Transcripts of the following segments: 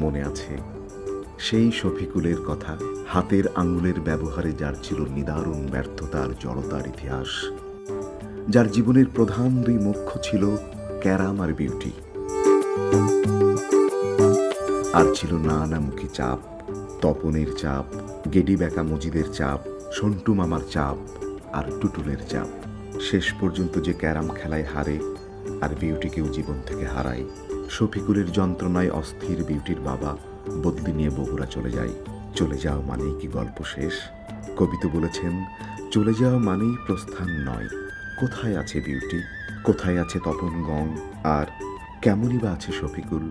মনে আছে সেই শফিকুলের কথা, হাতের আঙুলের ব্যবহারে যার ছিল নিদারুণ ব্যর্থতার জড়তার ইতিহাস, যার জীবনের প্রধান দুই মুখ্য ছিল ক্যারাম আর বিউটি, আর ছিল নানামুখী চাপ, তপনের চাপ, গেডি বেকা মজিদের চাপ, সন্টু মামার চাপ আর টুটুলের চাপ। শেষ পর্যন্ত যে ক্যারাম খেলায় হারে আর বিউটিকেও জীবন থেকে হারায়। শফিকুলের যন্ত্রণায় অস্থির বিউটির বাবা বদলি নিয়ে বগুড়া চলে যায়। চলে যাওয়া মানেই কি গল্প শেষ? কবি তো বলেছেন, চলে যাওয়া মানেই প্রস্থান নয়। কোথায় আছে বিউটি, কোথায় আছে তপন গং, আর কেমনই বা আছে শফিকুল?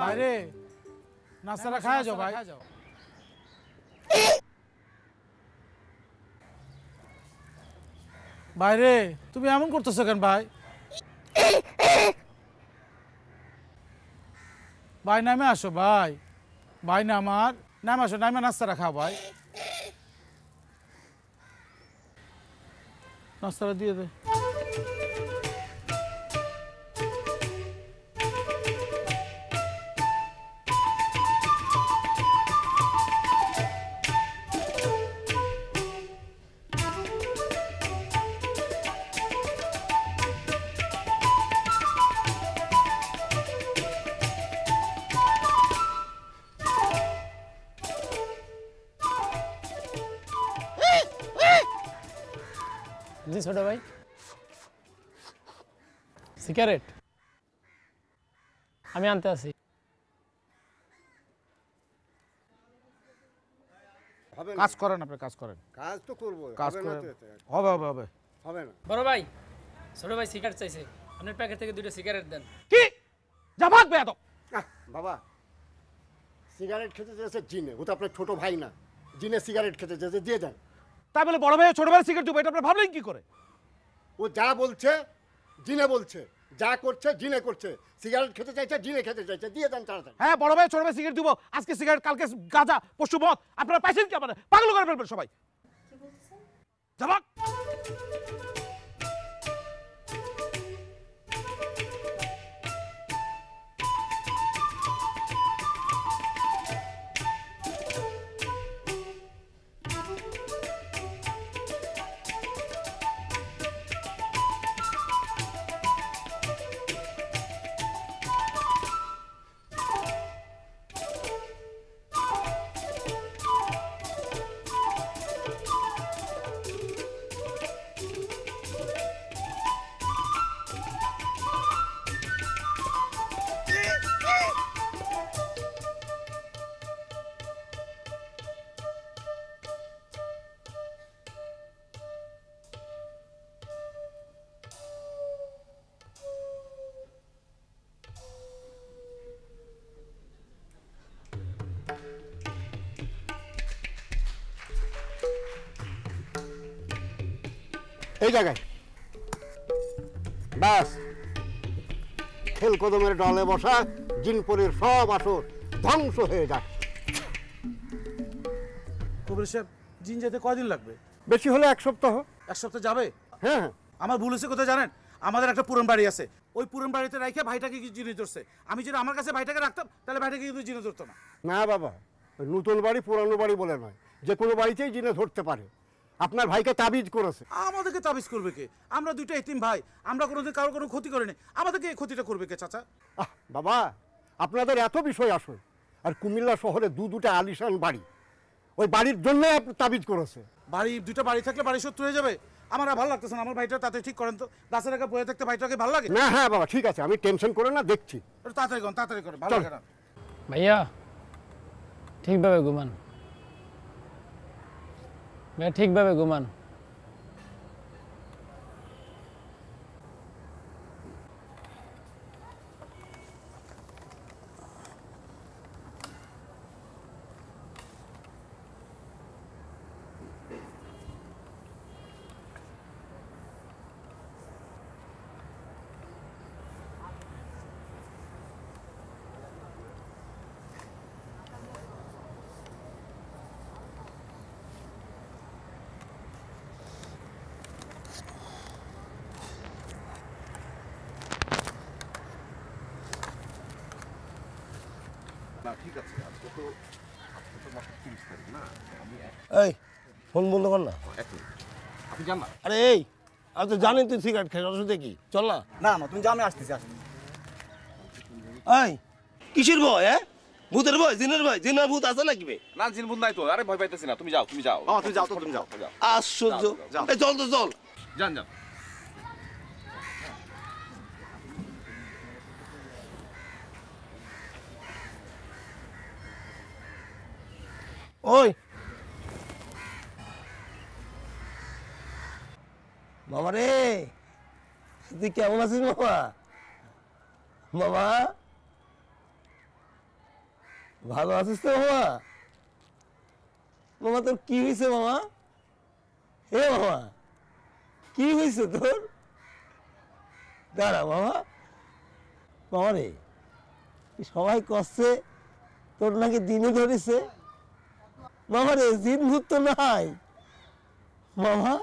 বাইরে নাস্তাটা খাওয়া যাও ভাই। বাইরে তুমি এমন করতেছো কেন ভাই? ভাই নামে আসো ভাই, ভাই নামার নামে আসো, নামে নাস্তাটা খাও ভাই। নাস্তাটা দিয়ে দে। জি ছোট ভাই, সিগারেট আমি আনতে আসি। কাজ করেন আপনি, কাজ করেন। কাজ তো করব, কাজ করেন, হবে হবে হবে হবে না। বড় ভাই, ছোট ভাই সিগারেট চাইছে, আপনার প্যাকেট থেকে দুটো সিগারেট দেন। কি যা ভাগ বেয়াদব। বাবা সিগারেট খেতে চেয়েছে জিনে, ও তো আপনার ছোট ভাই না, জিনে সিগারেট খেতে চেয়েছে, দিয়ে দেন। তাই বলে বড় ভাই ছোট ভাই সিগারেট দেবো, এটা আপনি ভাবলেন কি করে? ও যা বলছে জিনে বলছে, যা করছে জিনে করছে, সিগারেট খেতে চাইছে জিনে খেতে চাইছে, দিয়ে দেন তাড়াতাড়ি। হ্যাঁ বড় ভাই ছোট ভাই সিগারেট দিব, আজকে সিগারেট কালকে গাঁজা পশু মদ, আপনারা পাইছেন কি? আপনারা পাগল করে ফেলবেন সবাই। যা ভাগ। এই জায়গায় ব্যাস খেল কদমের ডলে বসা জিনপুরের সব আসর ধ্বংস হয়ে যাচ্ছে। কবির সাহেব জিন যেতে কয়দিন লাগবে? বেশি হলে 1 সপ্তাহ। 1 সপ্তাহ যাবে? হ্যাঁ। আমার ভুল হয়েছে কোথায় জানেন? আমাদের একটা পুরন বাড়ি আছে, ওই পুরন বাড়িতে রাখে ভাইটাকে কি জিনে ধরছে। আমি যদি আমার কাছে ভাইটাকে রাখতাম তাহলে ভাইটাকে কিন্তু জিনে ধরতো না। না বাবা, ওই নতুন বাড়ি পুরানো বাড়ি বলে নয়, যে কোনো বাড়িতেই জিনে ধরতে পারে। আপনার ভাইকে তাবিজ করেছে। আমাদেরকে তাবিজ করবে কে? আমরা দুইটা এতিম ভাই, আমরা কোনোদিন কারোর কোনো ক্ষতি করিনি, আমাদেরকে এই ক্ষতিটা করবে কে চাচা? বাবা, আপনাদের এত বিষয় আসে, আর কুমিল্লা শহরে দুটা আলিশান বাড়ি, ওই বাড়ির জন্যই আপনি তাবিজ করেছে। দুইটা বাড়ি থাকলে বাড়ি শত্রু হয়ে যাবে? আমার আর ভালো লাগতেছে না, আমার ভাইটা তাতে ঠিক করেন তো। গাছের একা বয়ে থাকতে ভাইটাকে ভালো লাগে না? হ্যাঁ বাবা, ঠিক আছে, আমি টেনশন করে না, দেখছি। তাড়াতাড়ি করেন, ভালো লাগে না। ভাইয়া ঠিকভাবে ঘুমান, ভাইয়া ঠিকভাবে ঘুমান। এই ফোন বন্ধ কর না। আপনি যান না। আরে এই, আমি তো জানি তুই সিগারেট খাস, অসুবিধা কি? চল না। না তুমি যাও, আমি আসতেছি। এই কিসের ভয়? ভূতের ভয়? জিনের ভয়? জিনের ভূত আছে নাকি? না জিন বুন নাই তো, আরে ভয় পাইতেছি না, তুমি যাও তুমি যাও। তুমি যাও তো, তুমি যাও। আশ্চর্য। এই চল তো চল। যান যান। ওই মামা রে, তুই কেমন আছিস মামা? মামা ভালো আছিস তো মামা? মামা তোর কি হয়েছে মামা? হে মামা, কি হয়েছে তোর? দাঁড়া মামা। মামা রে, সবাই কষ্টে তোর নাকি দিনে ধরেছে। মামা রে, জিন ভূত তো নাই মামা।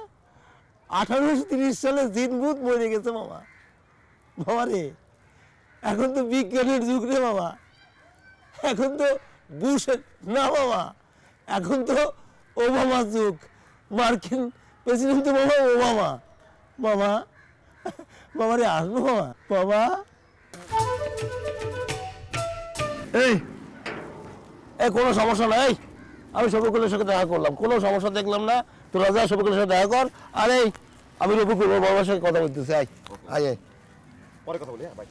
1830 সালে জিন ভূত মরে গেছে মামা। মামা রে, এখন তো বিজ্ঞানের যুগ রে মামা। এখন তো বুশের না মামা, এখন তো ওবামার যুগ। মার্কিন প্রেসিডেন্ট তো মামা ওবামা। মামা মামা রে, আসবো মামা? বাবা এই কোনো সমস্যা নাই। আমি শফিকুলের সাথে দেখা করলাম, কোনো সমস্যা দেখলাম না। তোরা যা শফিকুলের সাথে দেখা কর। আর এই আমি রফিকুল বাবার সাথে কথা বলতেছি। আয় আয় আয়, পরে কথা বলি। ভাই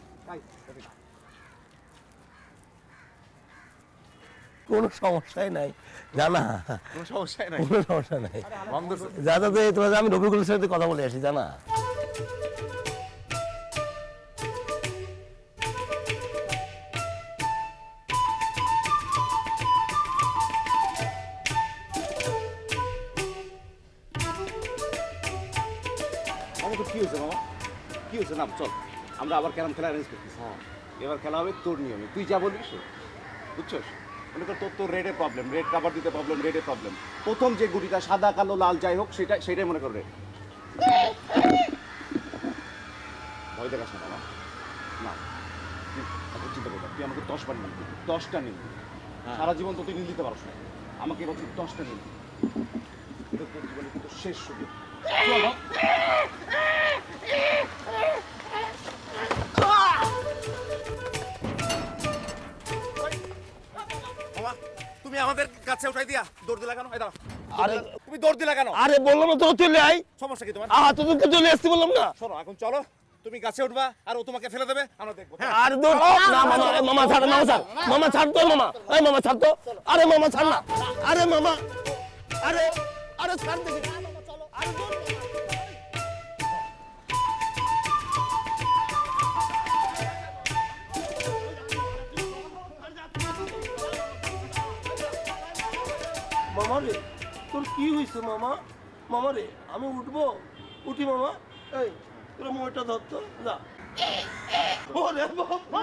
কোনো সমস্যাই নাই, জানা? কোনো সমস্যাই নাই, কোনো সমস্যা নাই। যা যা, তোরা যা, আমি রফিকুলের সাথে কথা বলে আসি, জানা? কি হয়েছে মামা? কি হয়েছে? না চল, আমরা আবার ক্যারাম খেলা অ্যারেঞ্জ করতেছি। এবার খেলা হবে তোর নিয়মে, তুই যা বলবি বুঝছস? মনে কর তোর রেডের প্রবলেম, রেড কাভার দিতে প্রবলেম, রেডের প্রবলেম। প্রথম যে গুটিটা সাদা কালো লাল যাই হোক, সেটাই মনে করবে। ভয় দেখাস না বাবা, না চিন্তা করবি, তুই আমাকে 10 বার নিবি, 10টা নিবি। সারা জীবন তো তুই নিয়ে দিতে পারস না, আমাকে এবার তুই 10টা নিবি। এটা তোর জীবনে কিন্তু শেষ সুযোগ। তুমি আমাদের কাছে উঠাই দিয়া দৌড় দিলা কেন? আরে তুমি দৌড় দিলা কেন? আরে বললাম না তোর চলে আয়। সমস্যা কি তোমার? তোদেরকে চলে আসতে বললাম না? শোনো, এখন চলো, তুমি গাছে উঠবা আর ও তোমাকে ফেলে দেবে, আমরা দেখবো। আরে দৌড় না মামা, মামা ছাড়, মামা ছাড়, মামা ছাড় তো মামা। এই মামা ছাড় তো। আরে মামা ছাড় না। আরে মামা, আরে আরে ছাড় দেখি। আরে দৌড়। মামা রে, তোর কি হয়েছে মামা? মামা রে, আমি উঠবো? উঠি মামা। এই তোরা মোটা ধরতো যা। ওরে বাবা,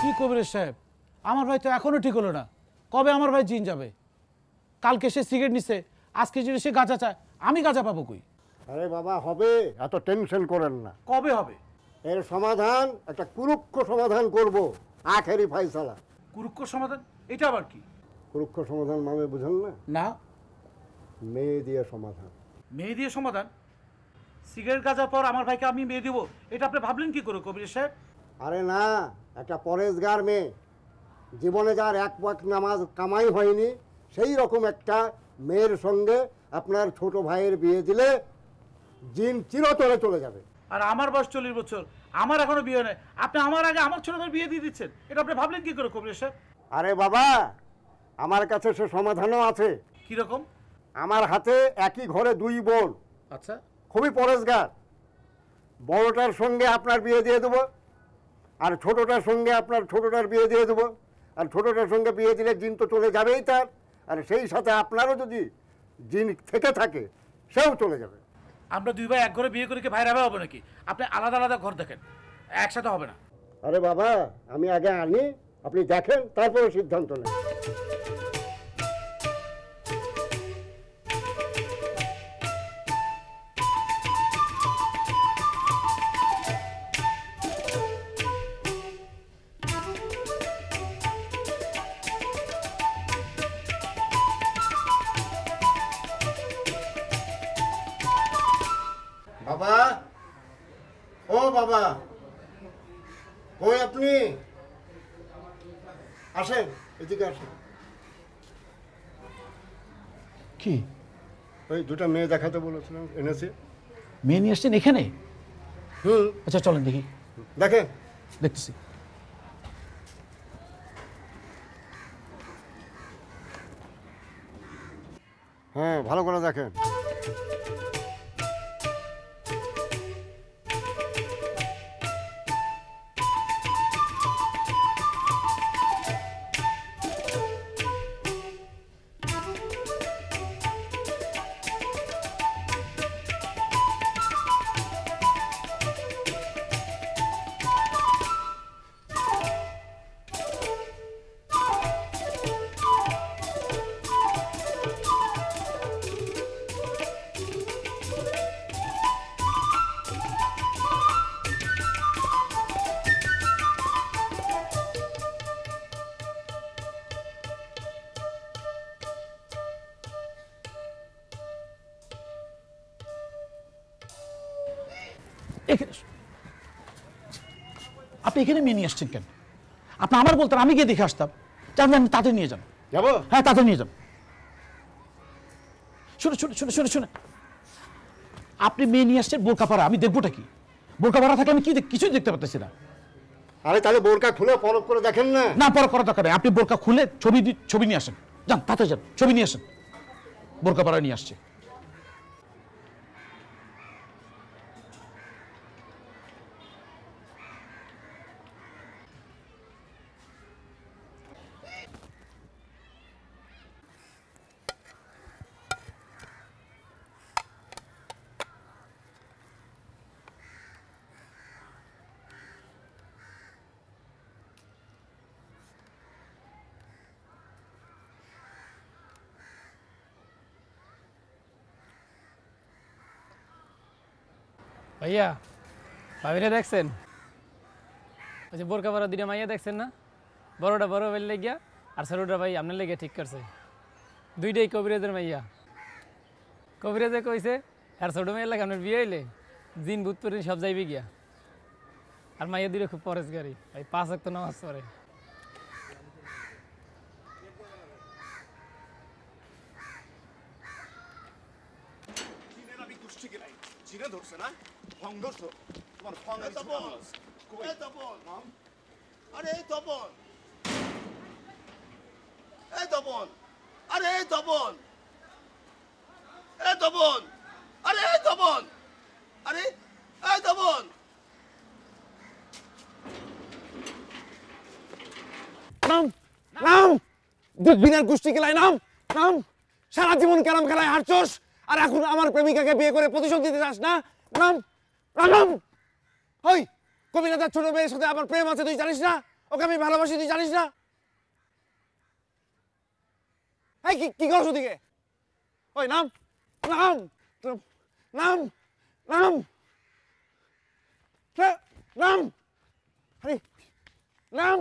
কি কবিরের সাহেব, আমার ভাই তো এখনো ঠিক হলো না। কবে আমার ভাই জিন যাবে? কালকে সে সিগারেট নিছে, আজকে যদি সে গাঁজা চায়, আমি গাঁজা পাবো কই? আরে বাবা হবে, এত টেনশন করেন না। কবে হবে? এর সমাধান একটা কুরুক্ষ সমাধান করব, আখেরি ফাইসালা। কুরুক্ষ সমাধান? এটা আবার কি? কুরুক্ষ সমাধান মানে বুঝেন না? না। মেয়ে দিয়ে সমাধান। মেয়ে দিয়ে সমাধান? সিগারেট গাঁজার পর আমার ভাইকে আমি মেয়ে দেবো, এটা আপনি ভাবলেন কি করে কবির সাহেব? আরে না, একটা পরেশগার মেয়ে, জীবনে যার এক ওয়াক্ত নামাজ কামাই হয়নি, সেই রকম একটা মেয়ের সঙ্গে আপনার ছোট ভাইয়ের বিয়ে দিলে জিন চিরতরে চলে যাবে। আর আমার বয়স 40 বছর, আমার এখনো বিয়ে নেই, আপনি আমার আগে আমার ছোট ভাইয়ের বিয়ে দিয়ে দিচ্ছেন, এটা আপনি ভাবলেন কি করে কবির সাহেব? আরে বাবা, আমার কাছে সে সমাধানও আছে। কিরকম? আমার হাতে একই ঘরে দুই বোন, আচ্ছা। খুবই পরেশগার। বড়টার সঙ্গে আপনার বিয়ে দিয়ে দেবো, আর ছোটটার সঙ্গে আপনার ছোটটার বিয়ে দিয়ে দেবো। আর ছোটটার সঙ্গে বিয়ে দিলে জিন তো চলে যাবেই তার, আর সেই সাথে আপনারও যদি জিন থেকে থাকে সেও চলে যাবে। আমরা দুই ভাই এক ঘরে বিয়ে করে কি ভাইরা ভাই হবে নাকি? আপনি আলাদা আলাদা ঘর দেখেন, একসাথে হবে না। আরে বাবা, আমি আগে আনি, আপনি দেখেন, তারপরে সিদ্ধান্ত নেন। বাবা, ও বাবা, কই আপনি? আসেন, এদিকে আসেন। কি? ওই দুটা মেয়ে দেখাতে বলেছিলাম, এনেছি। মেয়ে নিয়ে আসছেন এখানে? আচ্ছা চলেন দেখি। দেখেন। দেখতেছি। হ্যাঁ, ভালো করে দেখেন। আপনি এখানে মেয়ে নিয়ে আসছেন কেন? আপনি আমার বলতেন, আমি গিয়ে দেখে আসতাম। যান যান, তাতে নিয়ে যান। যাবো? হ্যাঁ, তাতে নিয়ে যান। শুনে শুনে শুনে শুনে শুনে আপনি মেয়ে নিয়ে আসছেন বোরকা পরা, আমি দেখবোটা কি? বোরকা পরা থাকলে আমি কি কিছুই দেখতে পাচ্ছি না। আরে তাহলে বোরকা খুলে পরখ করে দেখেন না। না, পরা করা দরকার নেই। আপনি বোরকা খুলে ছবি নিয়ে আসেন। যান, তাতে যান, ছবি নিয়ে আসেন। বোরকা পরা নিয়ে আসছে। ভাইয়া, ভাবিরা দেখছেন? ওই যে বোরকা পরা দুইটা মাইয়া দেখছেন না? বড়টা বড় ভাইয়ের লেগিয়া, আর ছোটটা ভাই আপনার লেগে ঠিক করছে। দুইটাই কবিরাজের মাইয়া। কবিরাজে কইছে আর ছোট মেয়ের লাগে আপনার বিয়ে হইলে জিন ভূত পরিন সব যাইবে গিয়া। আর মাইয়া দুইটা খুব পরেশগারী, ভাই 5 ওয়াক্ত নামাজ পড়ে। চিনে ধরছে না? ফং ধরছো? তোমার ফং আর তপন। কই তপন? আরে তপন। এই তপন। আরে তপন। এই তপন। আরে তপন। আরে এই তপন। নাম নাম দুধ বিনার গোষ্ঠী গেলাই নাম। নাম। সারা জীবন ক্যারাম খেলায় হারছস, আর এখন আমার প্রেমিকাকে বিয়ে করে প্রতিশোধ দিতে চাস না? নাম নাম। ওই কবিরাজার ছোট মেয়ের সাথে আমার প্রেম আছে, তুই জানিস না? ওকে আমি ভালোবাসি, তুই জানিস না? এই কি করছ ওদিকে? ওই নাম নাম নাম নাম নাম। আরে নাম,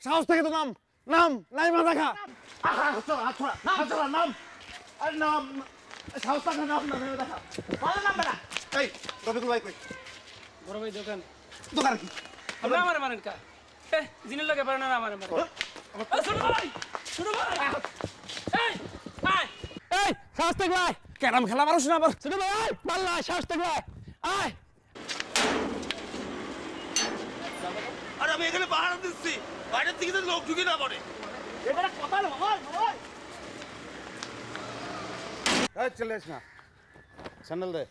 সাহস থেকে তো নাম নাম, নাই মাথা খা। নাম, আরে নাম, সাহস থেকে নাম, না দেখা ভালো নাম বেটা। এই রফিকুল ভাই কই? বড় ভাই দোকান। দোকান কি? আমরা আমারে মারেন কা? জিনের লগে পারেন না আমারে মারেন। ছোট ভাই, ছোট ভাই। এই আয়, এই সাহস থেকে ভাই। ক্যারাম খেলা মানুষ না আবার? ছোট ভাই পাল্লা, সাহস থেকে ভাই আয়। আরে আমি এখানে পাহারা দিচ্ছি, বাইরের থেকে লোক ঢুকে না পড়ে। এটা কথা না ভাই। এই চলে এস না, স্যান্ডেল দে,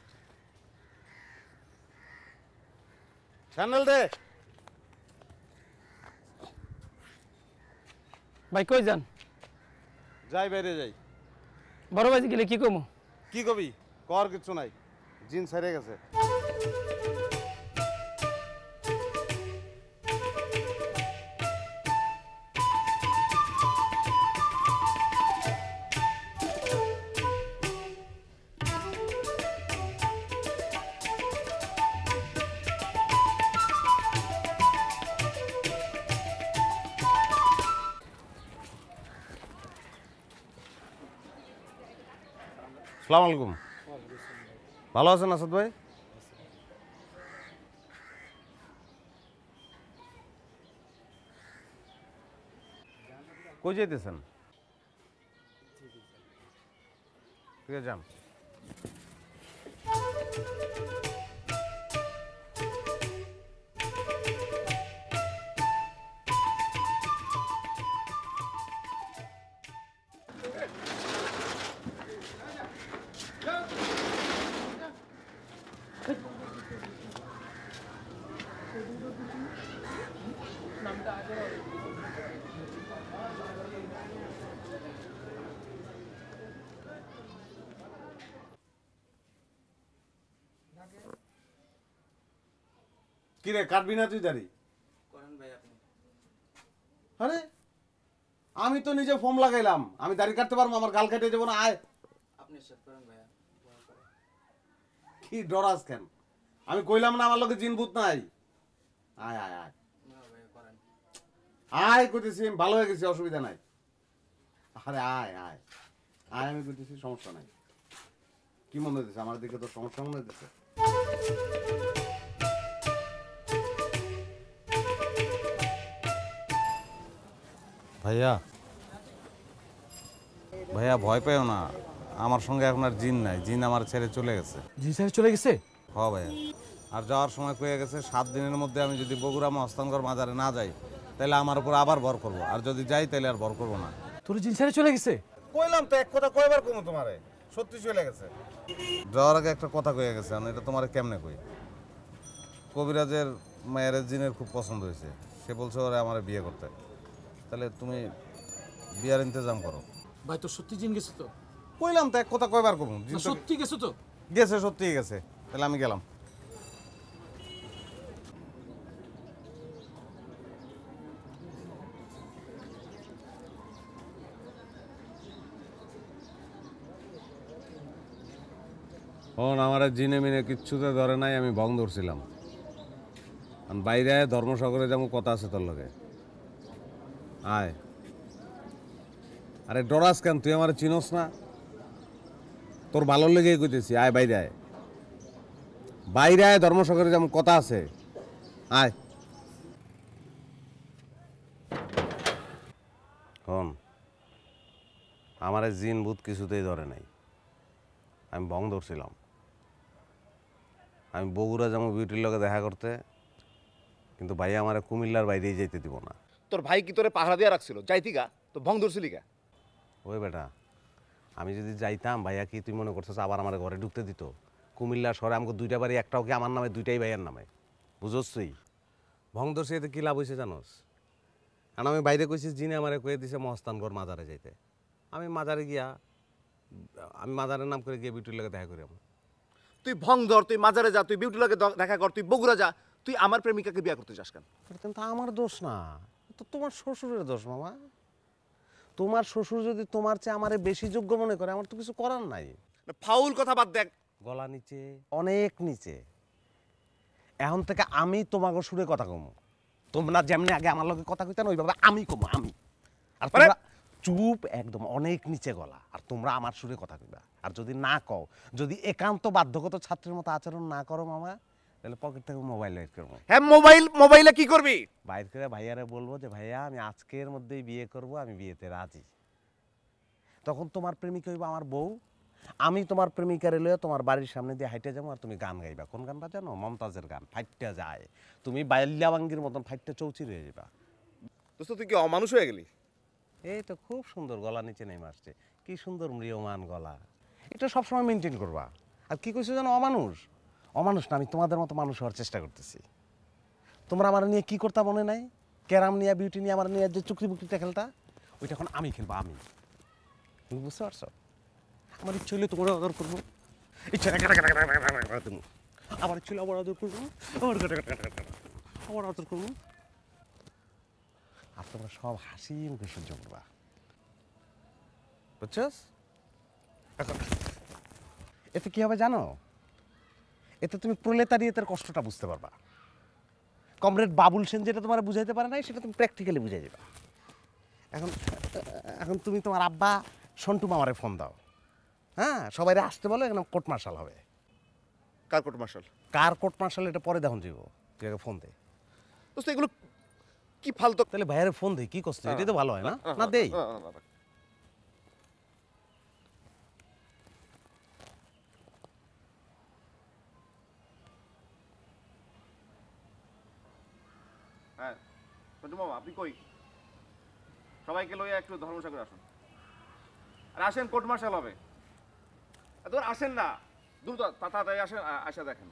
স্যান্ডেল দে। ভাই কই যান? যাই বাইরে যাই। বড় ভাই গেলে কি কমু? কি কবি? কর কিচ্ছু নাই, জিন ছেড়ে গেছে। আসসালামু আলাইকুম। ভালো আছেন আসাদ ভাই? কই যেতেছেন? ঠিক আছে যান। কিরে কাটবি না তুই দাড়ি? আরে আমি তো নিজে ফর্ম লাগাইলাম, আমি দাড়ি কাটতে পারবো? আমার গাল কেটে যাবো না? আয়। কি ডরাস কেন? আমি কইলাম না আমার লোকে জিন ভূত নাই? আয় আয় আয় আয় কইতেছি, আমি ভালো হয়ে গেছি, অসুবিধা নাই। আরে আয় আয় আয়, আমি কইতেছি সমস্যা নাই। কি মনে হইতেছে আমার দিকে? তো সমস্যা মনে হইতেছে? ভাইয়া ভাইয়া ভয় পেও না, আমার সঙ্গে এখন আর জিন নাই, জিন আমার ছেড়ে চলে গেছে। জি স্যার চলে গেছে? হ ভাইয়া, আর যাওয়ার সময় কয়ে গেছে 7 দিনের মধ্যে আমি যদি বগুড়া মহস্তানগর মাজারে না যাই তাহলে আমার উপর আবার ভর করবো, আর যদি যাই তাহলে আর ভর করবো না। তোর জিন স্যার চলে গেছে? কইলাম তো, এক কথা কয়বার কমু তোমারে, সত্যি চলে গেছে। যাওয়ার আগে একটা কথা কয়ে গেছে, আমি এটা তোমারে কেমনে কই। কবিরাজের মায়ের জিনের খুব পছন্দ হয়েছে, সে বলছে ওরে আমার বিয়ে করতে। তাহলে তুমি বিয়ার ইন্তজাম করো। ভাই তোর সত্যি জিন গেছে তো? কইলাম তো, এক কথা কয়বার কমু। না, সত্যি গেছে তো? গেছে, সত্যিই গেছে। তাহলে আমি গেলাম। আমার জিনে মিনে কিচ্ছুতে ধরে নাই, আমি ভং ধরছিলাম। বাইরে ধর্মসাগরে যেমন কথা আছে তোর লগে। আয়। আরে ডরাস কেন? তুই আমার চিনস না? তোর ভালো লেগেই কইতেছি, আয় বাইরে আয়। বাইরে আয়, ধর্মসাগরে যেমন কথা আছে। আয়। হন, আমার জিন ভূত কিছুতেই ধরে নাই, আমি ভং ধরছিলাম। আমি বগুড়া যাবো বিউটির লগে দেখা করতে, কিন্তু ভাই আমার কুমিল্লার বাইরেই যেতে দিব না। তোর ভাই কি তোরে পাহারা দিয়ে রাখছিল? যাইতি গা তো ভং ধরছিলি গা? ওই বেটা, আমি যদি যাইতাম ভাইয়া কি তুই মনে করছিস আবার আমার ঘরে ঢুকতে দিত? কুমিল্লা শহরে আমাকে 2টা বাড়ি, একটাও কি আমার নামে, 2টাই ভাইয়ের নামে, বুঝছই। ভং ধরছি, এতে কী লাভ হয়েছে জানোস? কারণ আমি বাইরে কইছি জিনে আমারে কয়ে দিছে মহস্তানগড় মাজারে যাইতে। আমি মাজারে গিয়া আমি মাজারের নাম করে গিয়ে বিউটির লগে দেখা করি আমার। তুই ভংধর, তুই মাজারে যা, তুই বিউটি লাগে দেখা কর, তুই বগুড়া যা, তুই আমার প্রেমিকাকে বিয়ে করতে চাস কেন? এটা কিন্তু আমার দোষ না, তো তোমার শ্বশুরের দোষ মামা। তোমার শ্বশুর যদি তোমার চেয়ে আমারে বেশি যোগ্য মনে করে, আমার তো কিছু করার নাই। ফাউল কথা বাদ দেখ। গলা নিচে, অনেক নিচে। এখন থেকে আমি তোমাকে সুরে কথা কমো। তোমরা যেমনি আগে আমার লগে কথা কইতেন ওইভাবে আমি কমো, আমি। আর তোমরা চুপ একদম, অনেক নিচে গলা। আর তোমরা আমার সুরে কথা কইবা। আর যদি না কও, যদি একান্ত বাধ্যগত ছাত্রের মতো আচরণ না করো মামা, তাহলে পকেট থেকে মোবাইল বের করবো। হ্যাঁ, মোবাইলে কি করবি? বাইর করে ভাইয়ারে বলবো যে ভাইয়া আমি আজকের মধ্যেই বিয়ে করব, আমি বিয়েতে রাজি। তখন তোমার প্রেমিক হইব আমার বউ, আমি তোমার প্রেমিকারে লইয়া তোমার বাড়ির সামনে দিয়ে হাইটে যাবো, আর তুমি গান গাইবা। কোন গানটা জানো? মমতাজের গান, ফাইটটা যায়। তুমি বাইল্যাবাঙ্গির মতন ফাইটটা চৌচির হয়ে যাবা। দোস্ত তুই কি অমানুষ হয়ে গেলি? এই তো খুব সুন্দর গলা নিচে নেমে আসছে, কি সুন্দর ম্রিয়মান গলা। এটা সবসময় মেনটেন করবা। আর কি কইছো জানো? অমানুষ। অমানুষ না, আমি তোমাদের মতো মানুষ হওয়ার চেষ্টা করতেছি। তোমরা আমার নিয়ে কি করতা মনে নাই? ক্যারাম নিয়ে, বিউটি নিয়ে, আমার নিয়ে যে চুকরি বুকরিটা খেলতা, ওইটা এখন আমি খেলবো, আমি। তুমি বুঝতে পারছো? আমার ইচ্ছে হলে তোমার আদর করবো, ইচ্ছা আমার ইচ্ছে হলে আবার আদর করবো, আবার আদর করবো। আর তোমরা সব হাসি মুখে সহ্য করবা, বুঝছস? এতে কি হবে জানো? এতে তুমি প্রলেতারিয়েতের কষ্টটা বুঝতে পারবা। কমরেড বাবুল সেন যেটা তোমার বুঝাইতে পারে নাই, সেটা তুমি প্র্যাকটিক্যালি বুঝাই যাবা। এখন তুমি তোমার আব্বা সন্টু মামারে ফোন দাও। হ্যাঁ, সবাই আসতে বলো, এখানে কোর্ট মার্শাল হবে। কার কোর্ট মার্শাল? কার কোর্ট মার্শাল এটা পরে দেখুন যাইব। তুই আগে ফোন দে। দোস্ত এগুলো কি ফালতু? তাহলে ভাইয়ের ফোন দে, কি করছে? এটাই তো ভালো হয় না? না দেই। হ্যাঁ সন্টু মামা, আপনি কই? সবাইকে লইয়া একটু ধর্মসাগর আসুন। আর আসেন, কোর্ট মার্শাল হবে। এত আসেন না, দ্রুত তাড়াতাড়ি আসেন, আসা দেখেন।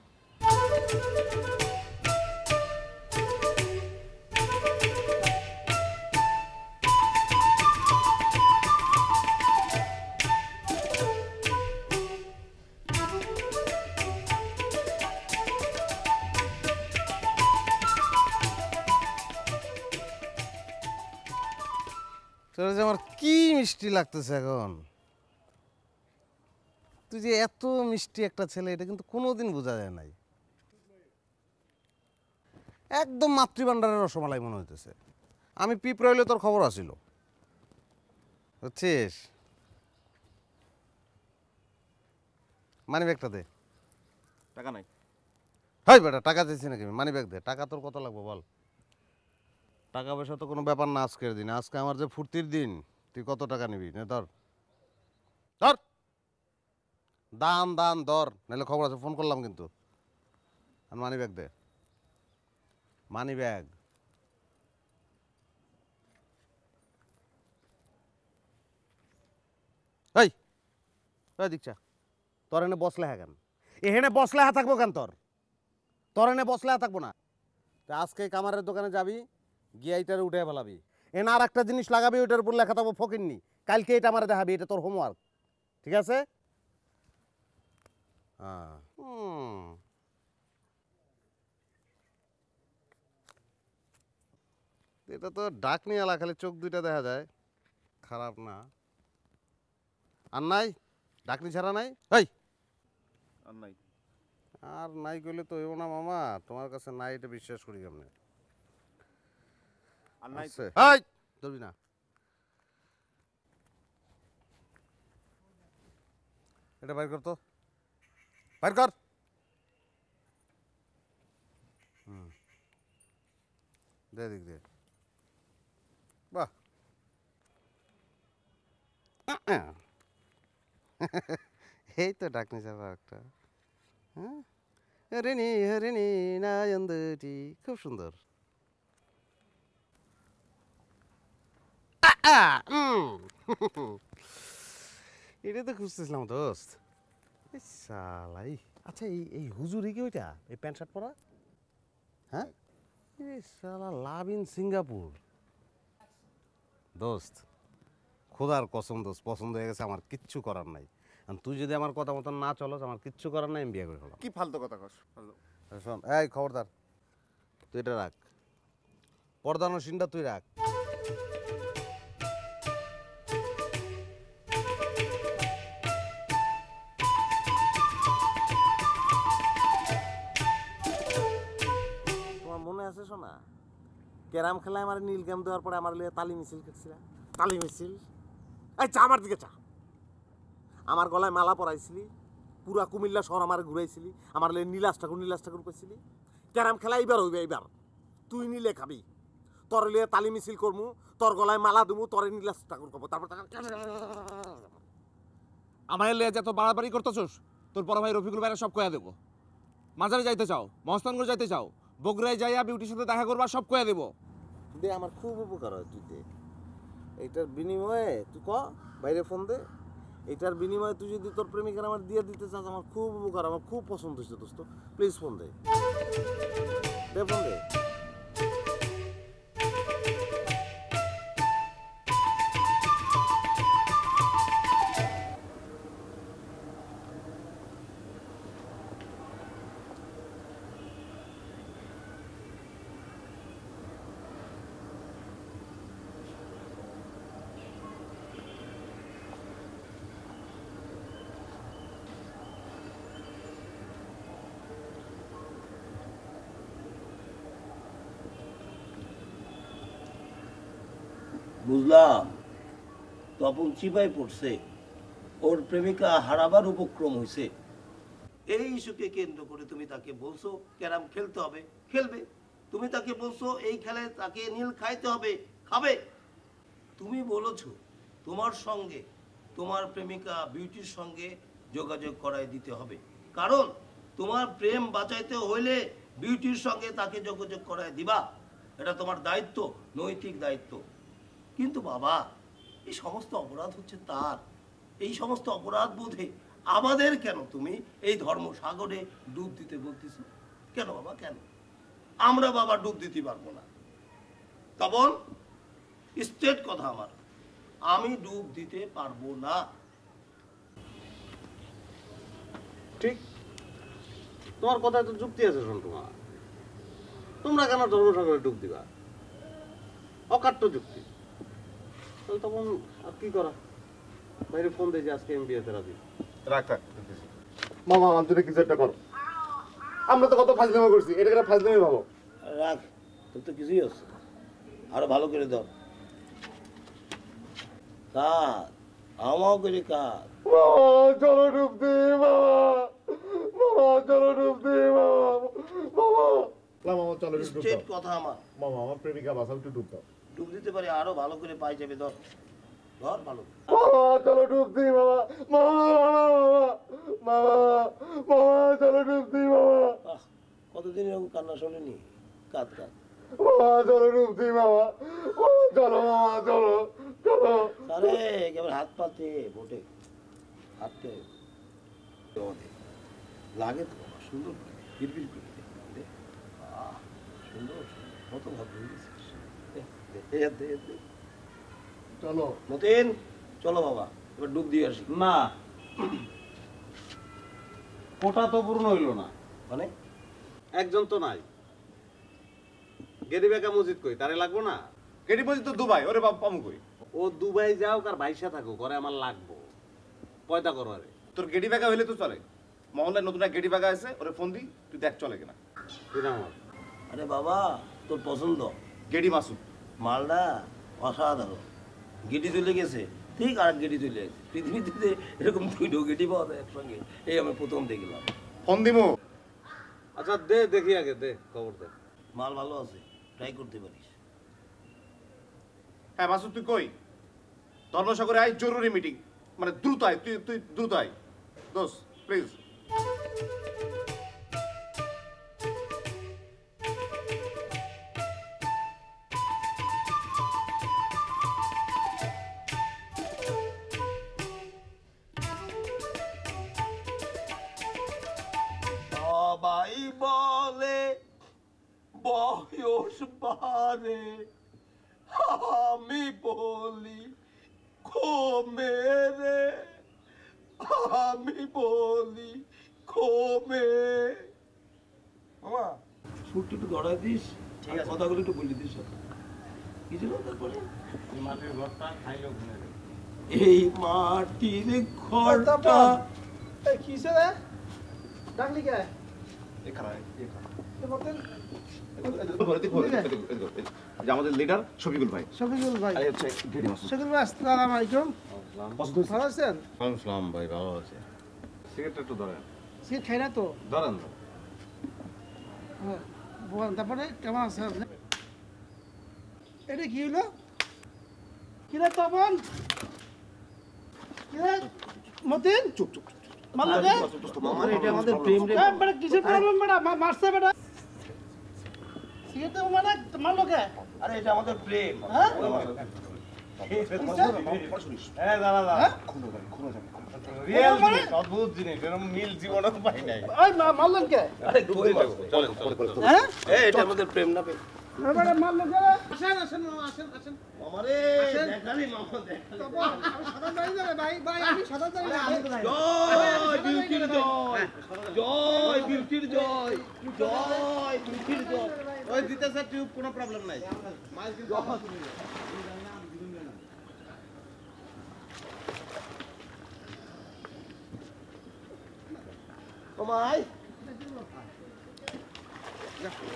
তোর যে আমার কি মিষ্টি লাগতেছে এখন। তুই যে এত মিষ্টি একটা ছেলে, এটা কিন্তু কোনোদিন বোঝা যায় নাই। একদম মাতৃভাণ্ডারের রসমালাই মনে হইতেছে। আমি পিঁপড়া হইলে তোর খবর আসিল, বুঝছিস? মানি ব্যাগটা দে। টাকা নাই। হাই বেটা, টাকা দিচ্ছি নাকি? মানি ব্যাগ দে। টাকা তোর কত লাগবে বল? টাকা পয়সা তো কোনো ব্যাপার না আজকের দিন। আজকে আমার যে ফুর্তির দিন, তুই কত টাকা নিবি? নে ধর, ধর, দান দান ধর, নাহলে খবর আছে। ফোন করলাম কিন্তু। আর মানি ব্যাগ দে, মানি ব্যাগ। এই এই দীক্ষা, তোর এনে বসলে হ্যাঁ কেন? এখানে বসলে হ্যাঁ থাকবো কেন? তোর এনে বসলে হ্যাঁ থাকবো না। তা আজকে কামারের দোকানে যাবি, গিয়ে এইটারে উঠে ফেলাবি। এনে আর একটা জিনিস লাগাবি, ওইটার উপর লেখা থাকবো ফকিরনি। কালকে এটা আমার দেখাবি, এটা তোর হোমওয়ার্ক, ঠিক আছে? হ্যাঁ, এটা তো ডাক নিয়ে এলা, খালি চোখ দুইটা দেখা যায়, খারাপ না। আর নাই ডাকনি ছাড়া নাই? এই আর নাই। আর নাই কইলে তো হইব না মামা। তোমার কাছে নাই এটা বিশ্বাস করি কেমনে? আর নাই। এই ধরবি না। এটা বাইর কর তো, বাইর কর। দে দিক দে। বাহ, এই তো ডাকনি যাবা একটা। হ্যাঁ, হরিণী হরিণী নয়ন দুটি, খুব সুন্দর। এটা তো খুঁজতেছিলাম দোস্ত। শালাই, আচ্ছা এই এই হুজুরি কি ওইটা, এই প্যান্ট শার্ট পরা? হ্যাঁ, শালা লাভ ইন সিঙ্গাপুর। দোস্ত খোদার কসম দোস্ত, পছন্দ হয়ে গেছে, আমার কিচ্ছু করার নাই। আর তুই যদি আমার কথা মতন না চলস, আমার কিচ্ছু করার নাই, আমি বিয়ে করে ফেলাম। কি ফালতু কথা কস? ফালতু। শোন, এই খবরদার, তুই এটা রাখ, পর্দা নসীনটা তুই রাখ। তোমার মনে আছে শোনা, ক্যারাম খেলায় আমার নীল গেম দেওয়ার পরে আমার লিয়ে তালি মিছিল করছিল? তালি মিছিল, এই চা আমার দিকে চা। আমার গলায় মালা পরাইছিলি, পুরা কুমিল্লা শহর আমার ঘুরাইছিলি, আমার লিয়ে নীলাস ঠাকুর কইছিলি। ক্যারাম খেলা এইবার হইবে, এইবার তুই নিলে খাবি, তোর লিয়ে তালি মিছিল করমু, তোর গলায় মালা দিমু, তোর নীলাস ঠাকুর করবো, তারপর আমার লিয়ে যত বাড়াবাড়ি করতেছস, তোর বড় ভাই রফিকুল ভাইরা সব কয়া দেবো। মাজারে যাইতে চাও, মহস্তানগঞ্জ যাইতে চাও, বগুড়ায় যাইয়া বিউটির সাথে দেখা করবা, সব কয়া দেবো। দে, আমার খুব উপকার হয়, তুই দে। এইটার বিনিময়ে তুই ক বাইরে ফোন দে, এইটার বিনিময়ে তুই যদি তোর প্রেমিকার আমার দিয়ে দিতে চাস, আমার খুব উপকার, আমার খুব পছন্দ হয়েছে দোস্ত। প্লিজ ফোন দে, দে ফোন দে। বুঝলাম, তপন চিপায় পড়ছে, ওর প্রেমিকা হারাবার উপক্রম হয়েছে। এই ইস্যুকে কেন্দ্র করে তুমি তাকে বলছো ক্যারাম খেলতে হবে, খেলবে। তুমি তাকে বলছো এই খেলায় তাকে নীল খাইতে হবে, খাবে। তুমি বলেছো তোমার সঙ্গে তোমার প্রেমিকা বিউটির সঙ্গে যোগাযোগ করায় দিতে হবে, কারণ তোমার প্রেম বাঁচাইতে হইলে বিউটির সঙ্গে তাকে যোগাযোগ করায় দিবা, এটা তোমার দায়িত্ব, নৈতিক দায়িত্ব। কিন্তু বাবা, এই সমস্ত অপরাধ হচ্ছে তার, এই সমস্ত অপরাধ বোধে আমাদের কেন তুমি এই ধর্মসাগরে ডুব দিতে বলতেছ? কেন বাবা, কেন? আমরা বাবা ডুব দিতে পারবো না। তখন স্ট্রেট কথা আমার, আমি ডুব দিতে পারবো না। ঠিক, তোমার কথায় তো যুক্তি আছে শোন। তোমরা কেন ধর্মসাগরে ডুব দিবা? অকাট্য যুক্তি। তখন আর কি করা, বাইরে ফোন দিয়ে যে আজকে আমি বিয়েতে রাজি। রাখ রাখ, মামা আমার জন্য কিছু একটা করো। আমরা তো কত ফাজলামি করছি, এটা একটা ফাজলামি ভাবো। রাখ, তোর তো কিছুই হচ্ছে না, আরো ভালো করে দাও। কাজ আমাও করে কাজ। চলো ডুব দি বাবা, বাবা চলো ডুব দি বাবা, বাবা মামা চলো ডুব স্ট্রেট কথা আমার, মামা আমার প্রেমিকা বাসাও একটু ডুব দাও। ডুব দিতে পারি, আরো ভালো করে পাই যাবে। ধর ধর, ভালো। বাবা চলো ডুব দি বাবা, মামা মামা মামা চলো ডুব দি বাবা, কতদিন এরকম কান্না শোনেনি? কাঁদ কাঁদ। বাবা চলো ডুব দি বাবা, চলো মামা চলো চলো। আরে একেবারে হাত পাতে বটে, হাতকে লাগে তো বাবা, সুন্দর বিড়বিড় করে দে। সুন্দর, কত ভালো হয়ে গেছিস। চলো মতিন, চলো বাবা, এবার ডুব দিয়ে আসি। না, ওটা তো পূর্ণ হইল না। মানে একজন তো নাই, গেদি বেকা মসজিদ কই, তারে লাগবো না? গেটি পর্যন্ত দুবাই, ওরে বাবা পামু কই? ও দুবাই যাও আর ভাইসা থাকো, করে আমার লাগবো, পয়দা করো। আরে তোর গেটি ব্যাগা হইলে তো চলে। মহল্লায় নতুন এক গেটি ব্যাগা আছে, ওরে ফোন দি, তুই দেখ চলে কিনা। আরে বাবা, তোর পছন্দ গেটি মাসুদ মালটা অসাধারণ, গেটি তুলে গেছে, ঠিক আর গেটি তুলে গেছে। পৃথিবীতে এরকম দুটো গেটি পাওয়া যায় একসঙ্গে, এই আমি প্রথম দেখলাম। ফোন দিমু। আচ্ছা দে, দেখি আগে দে, খবর দে। মাল ভালো আছে, ট্রাই করতে পারিস। হ্যাঁ মাসুদ, তুই কই? ধর্মসাগরে আয়, জরুরি মিটিং, মানে দ্রুত আয়, তুই দ্রুত আয় দোস্ত, প্লিজ। সবাই বলে বয়স বাড়ে, আমি বলি কমে রে, আমি বলি কমে। মামা সুরটা একটু ধরাই দিস, ঠিক আছে, কথাগুলো একটু বলে দিস। কি ছিল তারপরে? মাটির ঘরটা খাইলো ঘুরে, এই মাটির ঘরটা কিসে রে ডাকলি কে আমাদের লিডার শফিকুল ভাই। শফিকুল ভাই, আরে হচ্ছে গেডি মাসুদ। শফিকুল ভাই আসসালামু আলাইকুম। ভালো আছেন? সালাম ভাই, ভালো আছে। সিগারেটটা একটু ধরেন। সিগারেট খাই না তো? ধরেন। বলেন তারপরে কেমন আছেন আপনি? এটা কি হলো? কি রে তপন? কি রে মতিন? চুপ চুপ মারলো কে? মামা এটা আমাদের প্রেম রে। বেটা কিসের প্রবলেম বেটা? মারছে বেটা। সিগারেট মানে মারলো কে? আরে এটা আমাদের প্রেম। হ্যাঁ? হ্যাঁ দাদা দাদা, রিয়েল জিনিস, অদ্ভুত জিনিস, এরকম মিল জীবনে পাই নাই। ওই মারলেন কে? আরে চলেন। হ্যাঁ? এটা আমাদের প্রেম না প্রেম। বেটা মারলো কে? আসেন আসেন মামা, আসেন আসেন। আমারে দেখালি মামা দেখালি। তপন আমি সাদা দাঁড়িয়ে যাবে ভাই, ভাই আমি সাদা দাঁড়িয়ে যাবে। জয় বিউটির জয়, জয় বিউটির জয়, জয় বিউটির জয়। ওই দিতেছে টিউব, কোনো প্রবলেম নাই। মামাই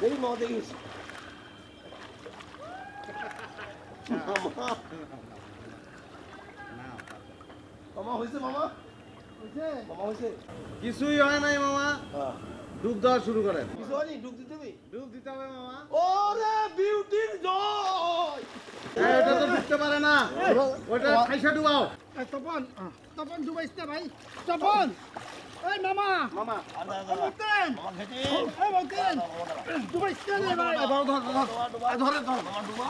দেখি মামা দেখিস। মামা হয়েছে, মামা মামা হয়েছে। কিছুই হয় নাই মামা, ডুব দেওয়া শুরু করেন। কিছু হয়নি, ডুব দিতে হবে। ডুব দিতে হবে মামা। ওরে বিউটির জয়। ওটা তো ডুবতে পারে না, ওটা খাইসা ডুবাও। তপন তপন ডুবাইস না ভাই। তপন এই মামা মামা মতিন মামা খেতে এই মতিন ডুবাইস না রে ভাই। ধরে ধর মামা ডুবা।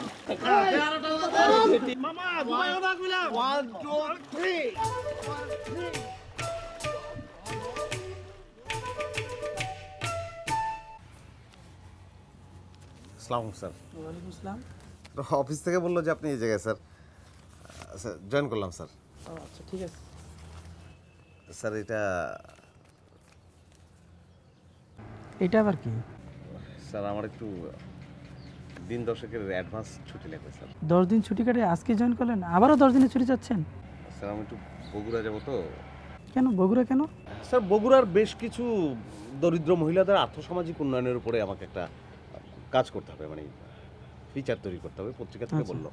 মামা ডুবাইও না কইলাম। 1 2 3। আসসালামু স্যার। ওয়ালাইকুম আসসালাম। অফিস থেকে বললো যে আপনি এই জায়গায় স্যার। স্যার জয়েন করলাম স্যার। আচ্ছা ঠিক আছে। স্যার এটা এটা আবার কি? স্যার আমার একটু দিন দশেকের অ্যাডভান্স ছুটি লাগবে স্যার। 10 দিন ছুটি কাটে আজকে জয়েন করলেন, আবারও 10 দিনের ছুটি চাচ্ছেন? স্যার আমি একটু বগুড়া যাবো তো। কেন বগুড়া কেন? স্যার বগুড়ার বেশ কিছু দরিদ্র মহিলাদের আর্থসামাজিক উন্নয়নের উপরে আমাকে একটা কাজ করতে হবে, মানে ফিচার তৈরি করতে হবে, পত্রিকা থেকে বললো।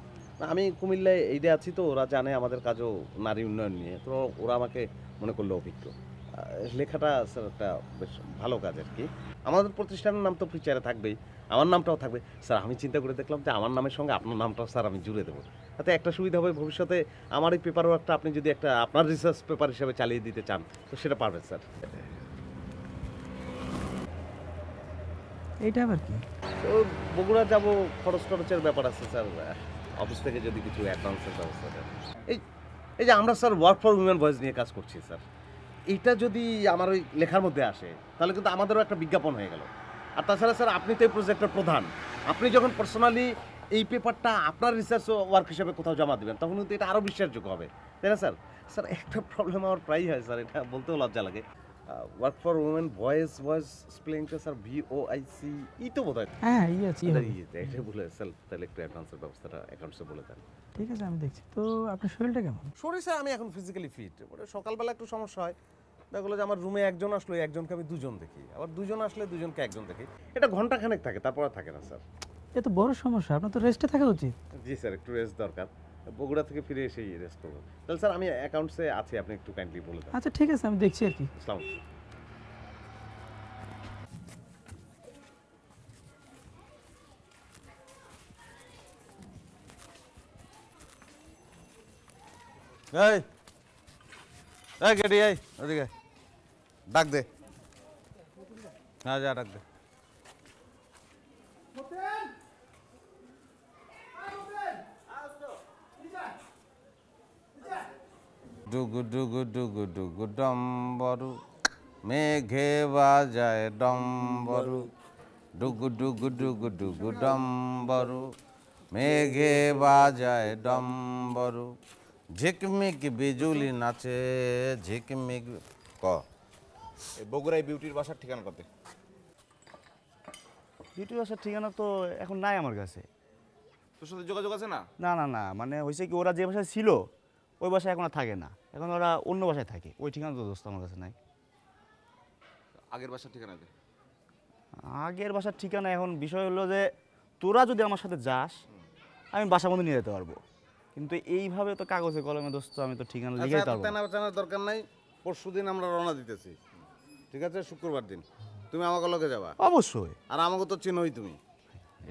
আমি কুমিল্লায় এইটা আছি তো, ওরা জানে আমাদের কাজও নারী উন্নয়ন নিয়ে, তো ওরা আমাকে মনে করলো অভিজ্ঞ। লেখাটা স্যার একটা বেশ ভালো কাজ আর কি। আমাদের প্রতিষ্ঠানের নাম তো ফিচারে থাকবেই, আমার নামটাও থাকবে স্যার। আমি চিন্তা করে দেখলাম যে আমার নামের সঙ্গে আপনার নামটাও স্যার আমি জুড়ে দেবো, তাতে একটা সুবিধা হবে ভবিষ্যতে। আমার এই পেপারও একটা আপনি যদি একটা আপনার রিসার্চ পেপার হিসেবে চালিয়ে দিতে চান তো সেটা পারবেন স্যার। এইটা আবার কি? তো বগুড়া যাব, খরচ টরচের ব্যাপার আছে স্যার, অফিস থেকে যদি কিছু অ্যাডভান্সের ব্যবস্থা দেন। এই যে আমরা sir work for women voice নিয়ে কাজ করছি স্যার, এইটা যদি আমার ওই লেখার মধ্যে আসে তাহলে কিন্তু আমাদেরও একটা বিজ্ঞাপন হয়ে গেল। আর তাছাড়া স্যার আপনি তো এই প্রজেক্টের প্রধান, আপনি যখন পার্সোনালি এই পেপারটা আপনার রিসার্চ ওয়ার্ক হিসেবে কোথাও জমা দেবেন তখন কিন্তু এটা আরও বিশ্বাসযোগ্য হবে, তাই না স্যার? স্যার একটা প্রবলেম আমার প্রায়ই হয় স্যার, এটা বলতেও লজ্জা লাগে। ওয়ার্ক ফর উইমেন ভয়েস স্পেলিংটা স্যার VOIC ই তো বোধ হয়। হ্যাঁ আছে। এটা বলে স্যার তাহলে একটু অ্যাডভান্সের ব্যবস্থাটা অ্যাকাউন্টসে বলে দেন। ঠিক আছে আমি দেখছি। তো আপনার শরীরটা কেমন? শরীর স্যার আমি এখন ফিজিক্যালি ফিট, সকালবেলা একটু সমস্যা হয়, দেখা গেলো যে আমার রুমে একজন আসলো, একজনকে আমি দুজন দেখি, আবার দুজন আসলে দুজনকে একজন দেখি, এটা ঘন্টাখানেক থাকে, তারপর আর থাকে না স্যার। এ তো বড় সমস্যা, আপনার তো রেস্টে থাকা উচিত। জি স্যার একটু রেস্ট দরকার, বগুড়া থেকে ফিরে এসেই রেস্ট করবো। তাহলে স্যার আমি অ্যাকাউন্টসে আছি, আপনি একটু কাইন্ডলি বলে দেন। আচ্ছা ঠিক আছে আমি দেখছি আর কি। আসসালামু এই গেডি এই ওদিকে ডাক দে। হ্যাঁ যা ডাক দে। ডুগু ডুগু ডুগু ডুগু ডম্বরু মেঘে বাজায় ডম্বরু, ডুগু ডুগু ডুগু ডুগু ডম্বরু মেঘে বাজায় ডম্বরু, ঝিকমিক বিজুলি নাচে, ঝিকমিক ক। এই বগুড়ায় বিউটির বাসার ঠিকানা কত? বিউটি বাসার ঠিকানা তো এখন নাই আমার কাছে। তোর সাথে যোগাযোগ আছে না? না না না, মানে হয়েছে কি, ওরা যে বাসায় ছিল ওই বাসায় এখন আর থাকে না, এখন ওরা অন্য বাসায় থাকে। ওই ঠিকানা তো দোস্ত আমার কাছে নাই। আগের বাসার ঠিকানা দে। আগের বাসার ঠিকানা এখন বিষয় হলো যে তোরা যদি আমার সাথে যাস আমি বাসার মধ্যে নিয়ে যেতে পারবো, কিন্তু এইভাবে তো কাগজে কলমে দোস্ত আমি তো ঠিকানা লিখে দিতে পারবো না। জানার দরকার নাই। পরশুদিন আমরা রওনা দিতেছি, ঠিক আছে? শুক্রবার দিন তুমি আমাকে লগে যাবা। অবশ্যই। আর আমাকে তো চিনোই তুমি।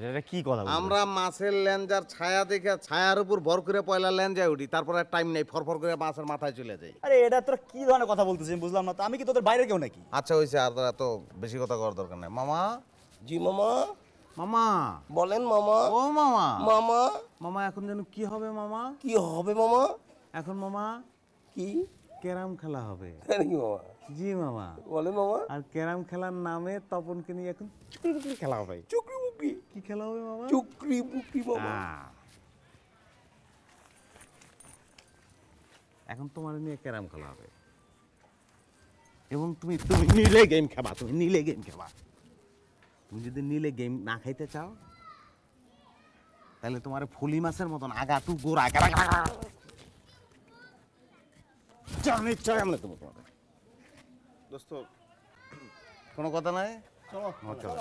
এটা কি কথা? আমরা মাছের ল্যাঞ্জার ছায়া দেখে ছায়ার উপর ভর করে পয়লা ল্যাঞ্জায় উঠি, তারপর আর টাইম নেই, ফরফর করে মাছের মাথায় চলে যাই। আরে এটা তোরা কি ধরনের কথা বলতেছিস বুঝলাম না তো, আমি কি তোদের বাইরে কেউ নাকি? আচ্ছা হয়েছে, আর এত বেশি কথা করার দরকার নাই। মামা। জি মামা। মামা বলেন মামা। ও মামা। মামা। মামা এখন যেন কি হবে মামা? কি হবে মামা? এখন মামা কি ক্যারাম খেলা হবে। কি মামা? জি মামা। বলেন মামা। আর ক্যারাম খেলার নামে তপনকে নিয়ে এখন চুকরি খেলা হবে। চুকরি বুকরি। কি খেলা হবে মামা? চুকরি বুকরি মামা। এখন তোমার নিয়ে ক্যারাম খেলা হবে এবং তুমি তুমি নীলে গেম খেবা। তুমি নীলে গেম খেবা। তুমি যদি নীলে গেম না খাইতে চাও তাহলে তোমার ফুলি মাছের মতন আগা তু গোড়া জানি চাই আমরা তোমার দোস্ত কোনো কথা নাই। চলো চলো চলো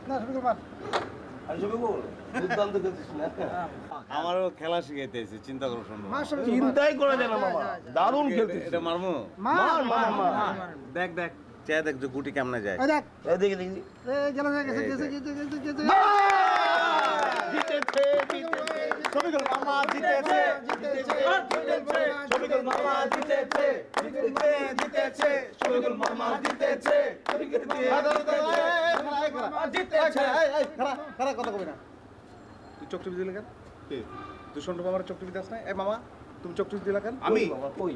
না শুরু কর। আর সবে বল দুর্দান্ত খেলছিস না? আমারও খেলা শিখাইতেছি, চিন্তা করো শুনবো। চিন্তাই করা যায় না মামা, দারুণ খেলছিস। এটা মারমু। মার মার মার। দেখ দেখ চেয়ে দেখ যে গুটি কেমনে যায়। এই দেখ, এই দেখি দেখি। এই গেল গেছে গেছে গেছে গেছে গেছে। জিতেছে জিতেছে শফিকুল মামা, জিতেছে জিতেছে জিতেছে শফিকুল মামা, জিতেছে জিতেছে জিতেছে শফিকুল মামা, জিতেছে জিতেছে জিতেছে। খারা কথা কবি না। তুই চোখ টিপি দিলে কেন? তুই সন্টু মামার চোখ টিপি দিস না? এই মামা তুমি চোখ টিপি দিলে কেন? আমি কই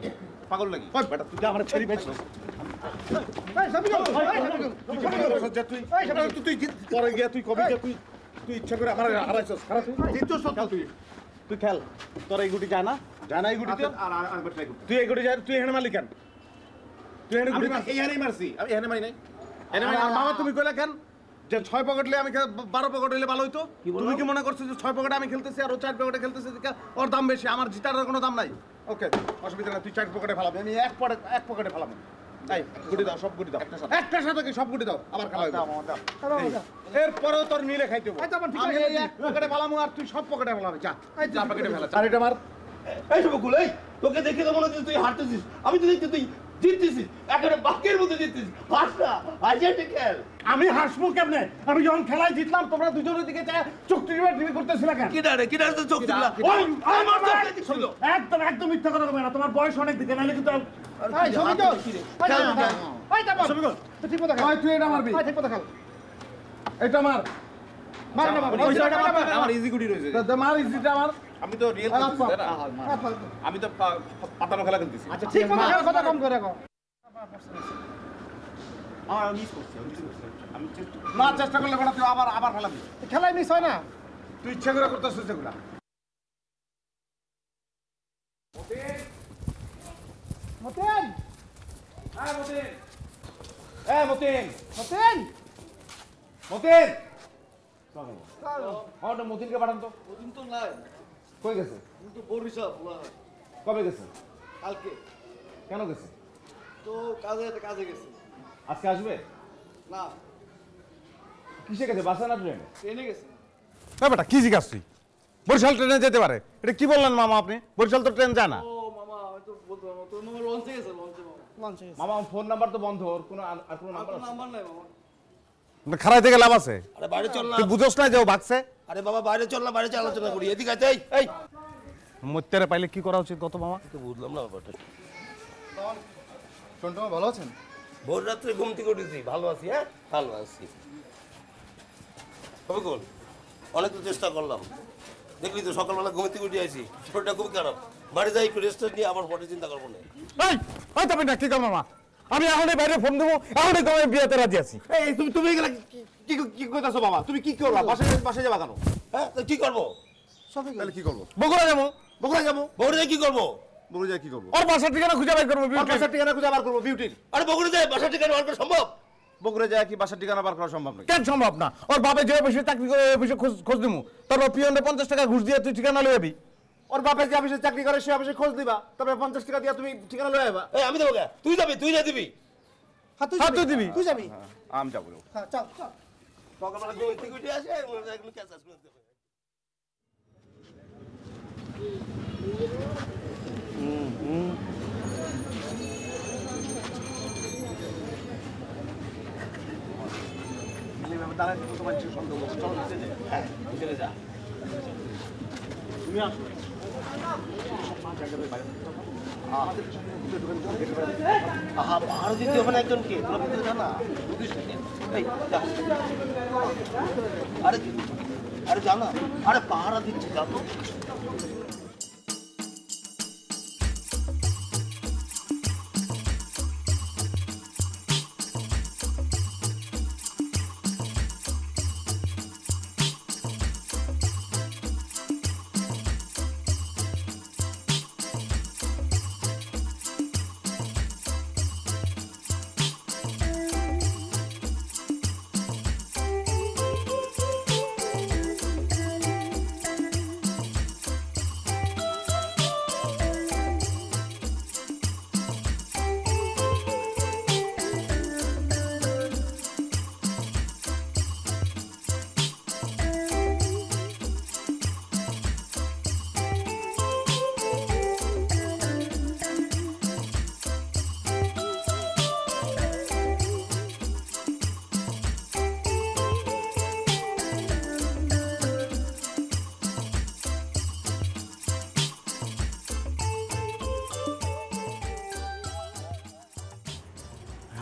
পাগল নাকি? ওই বেটা তুই আমার ছেড়ে বেশ। এই সবই গেল। তুই তুই পরে গিয়া তুই কবি তুই তুই ইচ্ছা করে আমার হারাইছস। খারাপ তুই সত্য তুই খেল। তোর এই গুটি যায় না? যায় না এই গুটি? আর আরেকবার ট্রাই করতে। তুই এই গুটি যায়, তুই এখানে মারলি কেন? তুই এখানে গুটি মার। এইখানেই মারছি আমি, এখানে মারি নাই। আর মামা তুমি কইলা কেন যে 6 পকেটলে আমি 12 পকেট হইলে ভালো হইতো? তুমি কি মনে করছো যে 6 পকেটে আমি খেলতেছি আর ও 4 পকেটে খেলতেছে, ওর দাম বেশি, আমার জিতার কোনো দাম নাই? ওকে অসুবিধা নাই, তুই 4 পকেটে ফেলাবি, আমি এক পকেটে ফেলাবো। তাই গুটি দাও, সব গুটি দাও, একটা সাথে কি সব গুটি দাও, আবার খেলা হবে। এরপরেও তোর নিলে খাইতে হবে। আমি এই এক পকেটে ফেলামু আর তুই সব পকেটে ফেলাবি। যা পকেটে ফেলা। আর এটা মার। এই শফিকুল, এই তোকে দেখে তো মনে হচ্ছে তুই হারতেছিস, আমি তো দেখছি তুই জিততেছিস, একেবারে বাকের মতো জিততেছিস। হাস না, হাসিয়াটি খেল। আমি হাসবো কেমনে? আমি যখন খেলায় জিতলাম তোমরা দুজনের দিকে চোখ টিপি করতেছিল কেন? কিডা তো চোখ দিলা। আমার চোখে কি ছিল? একদম একদম মিথ্যা কথা বলবে না, তোমার বয়স অনেক দিকে, নাহলে কিন্তু এই সবই গেল। এই তারপর সবই গেল। তুই ঠিক মতো খেল। তুই এটা মারবি। ঠিক মতো খেল। এটা মার। মার না বাবা। আমার ইজি গুটি রয়েছে। মার ইজিটা মার। আমি তো রিয়েল খেলতেছি না, আমি তো পাতানো খেলা খেলতেছি। আচ্ছা ঠিক মতো খেল, কথা কম করে কও। আমি মিস করছি। আমি না চেষ্টা করলে বেটা তুই আবার ফেলাবি। খেলাই মিস হয় না। তুই ইচ্ছা করে করতেছিস এগুলা। মতেন হ্যাঁ মতিন। এই মতিন। মতেন মতিন। হ্যাঁ মতিনকে পাঠান তো। ওদিন তো নাই, কই গেছে? কিন্তু বরিশাল কবে গেছে? কালকে কেন গেছে? তো কাজে গেছে। আজকে আসবে? না, কিসে গেছে, বাসে না ট্রেনে? ট্রেনে গেছে। হ্যাঁ বেটা কি জিজ্ঞাসা তুই? বরিশাল ট্রেনে যেতে পারে? এটা কি বললেন মামা আপনি? বরিশাল তো ট্রেন যায় না। ও মামা হয়তো বলতে পারবো, তোর মামা লঞ্চে গেছে, লঞ্চে মামা। লঞ্চে গেছে। মামা ফোন নাম্বার তো বন্ধ, ওর কোনো আর কোনো নাম্বার আছে? নাম্বার নাই মামা। খারাই থেকে লাভ আছে? আরে বাইরে চল না। তুই বুঝোস না যে ও ভাগছে? আরে বাবা বাইরে চল না, বাইরে চল, আলোচনা করি। এদিকে আয়। এই মত্যারে পাইলে কি করা উচিত কত মামা? তো বুঝলাম না ব্যাপারটা। সন্টু মামা ভালো আছেন? ভোর রাত্রে ঘুম থেকে উঠেছি, ভালো আছি। হ্যাঁ ভালো আছি। কবে গোল অনেক তো চেষ্টা করলাম, দেখলি তো সকালবেলা ঘুম থেকে উঠে আসি, শরীরটা খুব খারাপ। বাড়ি যাই একটু রেস্ট নিয়ে আবার পরে চিন্তা করবো না। এই তবে না কি কর মামা, আমি এখনই বাইরে ফোন দেবো, এখনই তোমার বিয়েতে রাজি আছি। এই তুমি এগুলা কি কি কইতাছো বাবা? তুমি কি করবা? বাসায় যাবা কেন? হ্যাঁ তো কি করবো? তাহলে কি করবো? বগুড়া যাবো। বগুড়া যাবো? বগুড়া কি করবো? বগুড়া যায় কি করবো? ওর বাসার ঠিকানা খুঁজে বের করবো। ওর বাসার ঠিকানা খুঁজে বার করবো বিউটির। আরে বগুড়া যায় বাসার ঠিকানা বার করা সম্ভব? বগুড়া যায় কি বাসার ঠিকানা বার করা সম্ভব নয়? কেন সম্ভব না? ওর বাপে যে অফিসে চাকরি করে অফিসে খোঁজ দিমু, তারপর পিয়নরে 50 টাকা ঘুষ দিয়ে তুই ঠিকানা লয়ে যাবি। ওর বাপে যে অফিসে চাকরি করে সে অফিসে খোঁজ দিবা, তবে 50 টাকা দিয়া তুমি ঠিকানা লয়ে যাবা। এই আমি দেবো কে? তুই যাবি, তুই না দিবি। হ্যাঁ তুই দিবি। তুই যাবি। আমি যাবো। হ্যাঁ চল চল। সকালবেলা ঘুম থেকে উঠে আসে এগুলো ক্যাচাস করে দেবে। পাহাড় দিতে হবে না একজনকে, তোরা ভিতরে যা না, বুঝিস না? এই যা। আরে আরে যা না, আরে পাহারা দিচ্ছে, যা তো।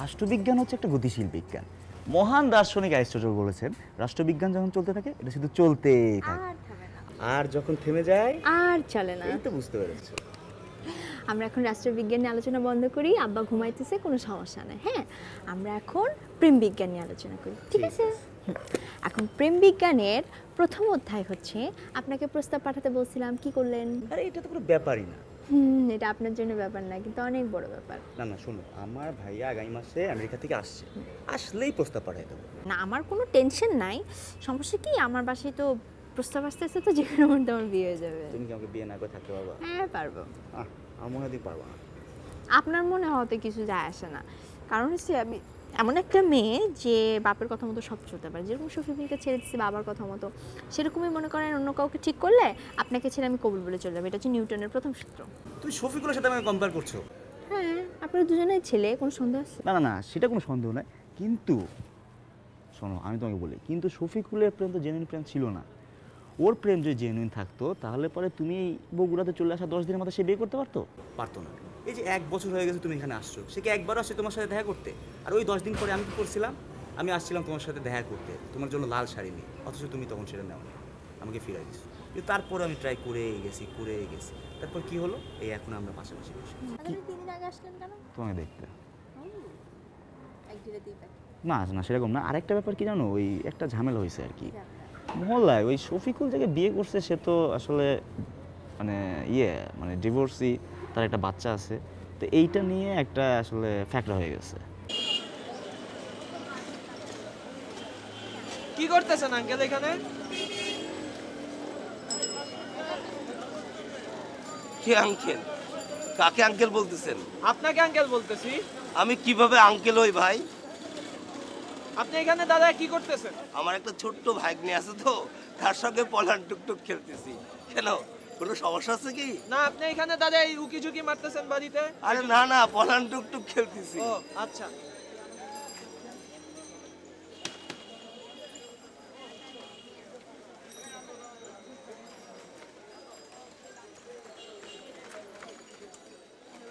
রাষ্ট্রবিজ্ঞান হচ্ছে একটা গতিশীল বিজ্ঞান। মহান দার্শনিক অ্যারিস্টটল বলেছেন, রাষ্ট্রবিজ্ঞান যখন চলতে থাকে এটা শুধু চলতেই থাকে, আর যখন থেমে যায় আর চলে না। এই তো বুঝতে পেরেছো। আমরা এখন রাষ্ট্রবিজ্ঞান নিয়ে আলোচনা বন্ধ করি, আব্বা ঘুমাইতেছে, কোনো সমস্যা নাই। হ্যাঁ, আমরা এখন প্রেম বিজ্ঞান নিয়ে আলোচনা করি, ঠিক আছে? এখন প্রেম বিজ্ঞানের প্রথম অধ্যায় হচ্ছে, আপনাকে প্রস্তাব পাঠাতে বলছিলাম, কি করলেন? আরে এটা তো কোনো ব্যাপারই না। এটা আপনার জন্য ব্যাপার না, কিন্তু অনেক বড় ব্যাপার। না না শোনো, আমার ভাইয়া আগামী মাসে আমেরিকা থেকে আসছে, আসলেই প্রস্তাব পাঠাই দেবো। না, আমার কোনো টেনশন নাই। সমস্যা কি, আমার বাসায় তো প্রস্তাব আসতেছে, তো যে কোনো মুহূর্তে আমার বিয়ে হয়ে যাবে। তুমি কি আমাকে বিয়ে না করে থাকতে পারবা? হ্যাঁ পারবো। আমার মনে হয় পারবা না। আপনার মনে হতে কিছু যায় আসে না, কারণ হচ্ছে আমি এমন একটা মেয়ে যে বাপের কথা মতো সব চলতে পারে। যেরকম শফিকুলকে ছেড়ে দিচ্ছি বাবার কথা মতো, সেরকমই মনে করেন অন্য কাউকে ঠিক করলে আপনাকে ছেড়ে আমি কবুল বলে চলে যাবো। এটা হচ্ছে নিউটনের প্রথম সূত্র। তুমি শফিকুলের সাথে আমাকে কম্পেয়ার করছো? হ্যাঁ, আপনারা দুজনেই ছেলে, কোনো সন্দেহ আছে? না না না, সেটা কোনো সন্দেহ নয়, কিন্তু শোনো আমি তোমাকে বলি, কিন্তু শফিকুলের প্রেম তো জেনুইন প্রেম ছিল না। ওর প্রেম যদি জেনুইন থাকতো তাহলে পরে তুমি বগুড়াতে চলে আসা 10 দিনের মধ্যে সে বিয়ে করতে পারতো? পারতো না। এই যে 1 বছর হয়ে গেছে তুমি এখানে আসছো, সে কি একবারও আসছে তোমার সাথে দেখা করতে? আর ওই 10 দিন পরে আমি কি করছিলাম? আমি আসছিলাম তোমার সাথে দেখা করতে, তোমার জন্য লাল শাড়ি নিয়ে, অথচ তুমি তখন সেটা নেও, আমাকে ফিরাই দিচ্ছ। কিন্তু তারপরে আমি ট্রাই করেই গেছি। তারপর কি হলো? এই এখন আমরা পাশাপাশি বসে। 3 দিন আগে আসলেন কেন? তোমাকে দেখতে। একদিনে দিই না না সেরকম না, আরেকটা ব্যাপার কি জানো, ওই একটা ঝামেলা হয়েছে আর কি মহল্লায়। ওই শফিকুল যাকে বিয়ে করছে সে তো আসলে মানে ডিভোর্সি, তার একটা বাচ্চা আছে, তো এইটা নিয়ে একটা আসলে ফ্যাক্টর হয়ে গেছে। কি করতেছেন আঙ্কেল এখানে? কে আঙ্কেল? কাকে আঙ্কেল বলতেছেন? আপনাকে আঙ্কেল বলতেছি। আমি কিভাবে আঙ্কেল হই ভাই? আপনি এখানে দাদা কি করতেছেন? আমার একটা ছোট্ট ভাগ্নে আছে তো, তার সঙ্গে পলান টুকটুক খেলতেছি। কেন, কোনো সমস্যা আছে কি? না, আপনি এখানে দাদা এই উকি ঝুঁকি মারতেছেন বাড়িতে? আরে না না, পলান টুকটুক খেলতেছি। ও আচ্ছা।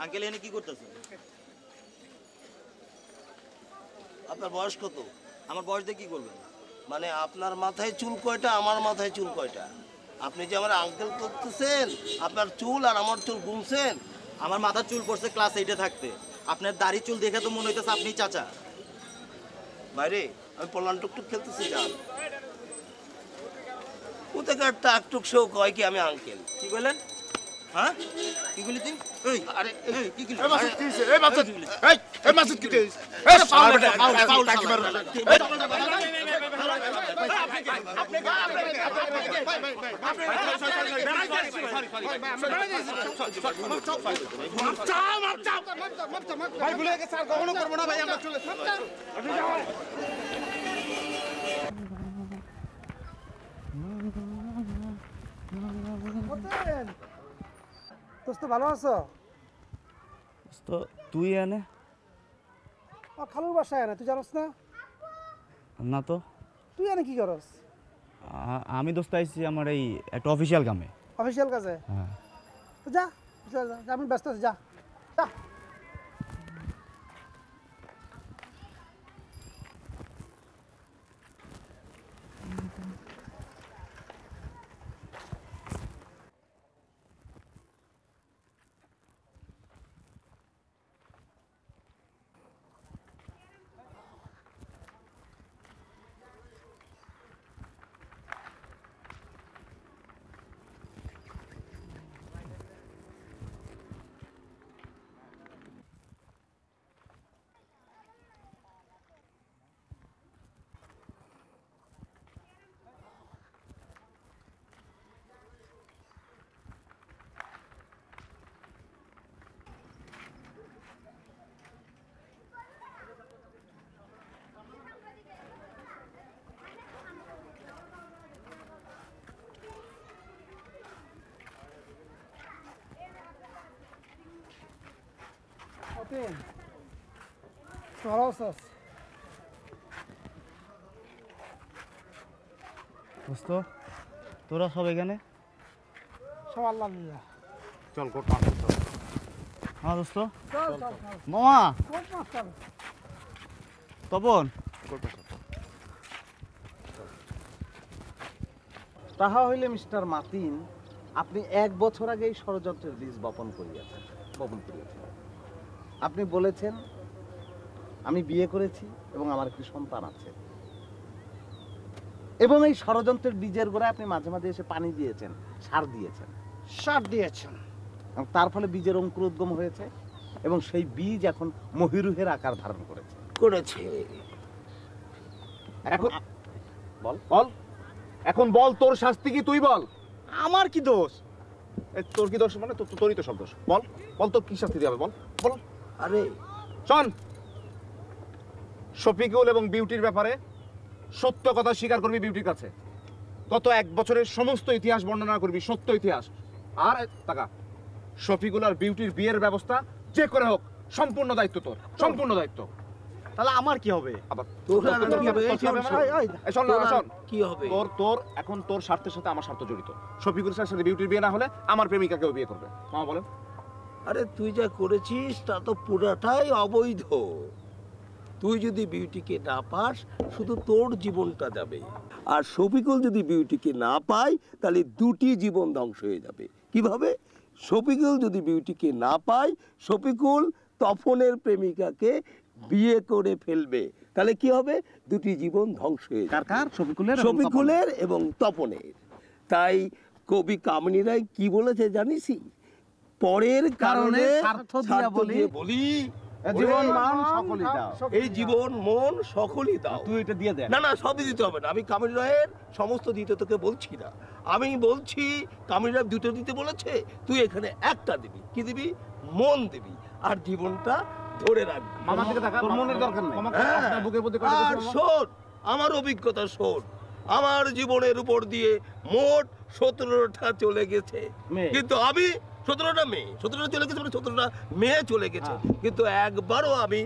আঙ্কেল এনে কি করতেছেন? আপনার বয়স কত? আমার বয়স দিয়ে কি করবেন? মানে আপনার মাথায় চুল কয়টা, আমার মাথায় চুল কয়টা? আপনি যে আমার আঙ্কেল করতেছেন, আপনার চুল আর আমার চুল গুনছেন? আমার মাথার চুল পড়ছে ক্লাস 8-এ থাকতে, আপনার দাড়ি চুল দেখে তো মনে হইতেছে আপনি চাচা। বাইরে আমি পলান টুকটুক খেলতেছি যান কোথাকার টাকটুক সেও কয় কি আমি আঙ্কেল কি বললেন হ্যাঁ কি বলি তুই এই আরে এই কি কি এই মাসুদ কি হইছে এই মাসুদ এই মাসুদ কি হইছে এই ফাউল ফাউল টাকি মার ভাই ভুলে গেছে আর কখনো করব না ভাই আমরা চলে দোস্ত ভালো আছো? তো তুই এনে খালুর বাসায় না তুই জানোস না? না তো তুই এনে কি করস? আমি দোস্ত আইছি আমার এই একটা অফিসিয়াল কামে। অফিসিয়াল কাজে? হ্যাঁ। তো যা যা, আমি ব্যস্ত আছি, যা যা। ভালো আছিস? দোস্ত তোরা সব এখানে? সব আল্লাহ। চল কোট হ্যাঁ দোস্ত চল চল মামা কোট মাছ চল। তপন তাহা হইলে মিস্টার মাতিন আপনি 1 বছর আগে এই ষড়যন্ত্রের বীজ বপন করিয়েছেন। আপনি বলেছেন আমি বিয়ে করেছি এবং আমার একটি সন্তান আছে, এবং এই ষড়যন্ত্রের বীজের গোড়ায় আপনি মাঝে মাঝে এসে পানি দিয়েছেন, সার দিয়েছেন, এবং তার ফলে বীজের অঙ্কুরোদ্গম হয়েছে এবং সেই বীজ এখন মহিরুহের আকার ধারণ করেছে। এখন বল এখন বল তোর শাস্তি কি তুই বল। আমার কি দোষ? তোর কি দোষ মানে তোরই তো সব দোষ। বল বল তোর কি শাস্তি হবে বল বল। আরে শোন, শফিকুল এবং বিউটির ব্যাপারে সত্য কথা স্বীকার করবি বিউটির কাছে, গত 1 বছরের সমস্ত ইতিহাস বর্ণনা করবি, সত্য ইতিহাস। আর টাকা শফিকুল আর বিউটির বিয়ের ব্যবস্থা যে করে হোক সম্পূর্ণ দায়িত্ব তোর, সম্পূর্ণ দায়িত্ব। তাহলে আমার কি হবে? কি হবে? তোর এখন তোর স্বার্থের সাথে আমার স্বার্থ জড়িত। শফিকুলের সাথে বিউটির বিয়ে না হলে আমার প্রেমিকাকেও বিয়ে করবে। মামা বলেন। আরে তুই যা করেছিস তা তো পুরাটাই অবৈধ। তুই যদি বিউটিকে না পাস শুধু তোর জীবনটা যাবে, আর শফিকুল যদি বিউটিকে না পায় তাহলে 2টি জীবন ধ্বংস হয়ে যাবে। কিভাবে? শফিকুল যদি বিউটিকে না পায়, শফিকুল তপনের প্রেমিকাকে বিয়ে করে ফেলবে, তাহলে কি হবে? 2টি জীবন ধ্বংস হয়ে যাবে। কার? শফিকুলের এবং তপনের। তাই কবি কামিনী রায় কি বলেছে জানিসই? পরের কারণে স্বার্থ দিয়ে বলি জীবন মান সকলই দাও, এই জীবন মন সকলই দাও। তুই এটা দিয়ে দে। না না, সবই দিতে হবে না। আমি কামিনী রায়ের সমস্ত দিতে তোকে বলছি না, আমি বলছি কামিনী রায় 2টো দিতে বলেছে, তুই এখানে একটা দিবি। কি দিবি? মন দিবি, আর জীবনটা ধরে রাখবি। মামা থেকে টাকা তোর মনের দরকার নেই। আপনার বুকের মধ্যে আর শোন, আমার অভিজ্ঞতা শোন, আমার জীবনের উপর দিয়ে মোট 17টা চলে গেছে, কিন্তু আমি 17টা মেয়ে, 17টা চলে গেছে, 17টা মেয়ে চলে গেছে, কিন্তু একবারও আমি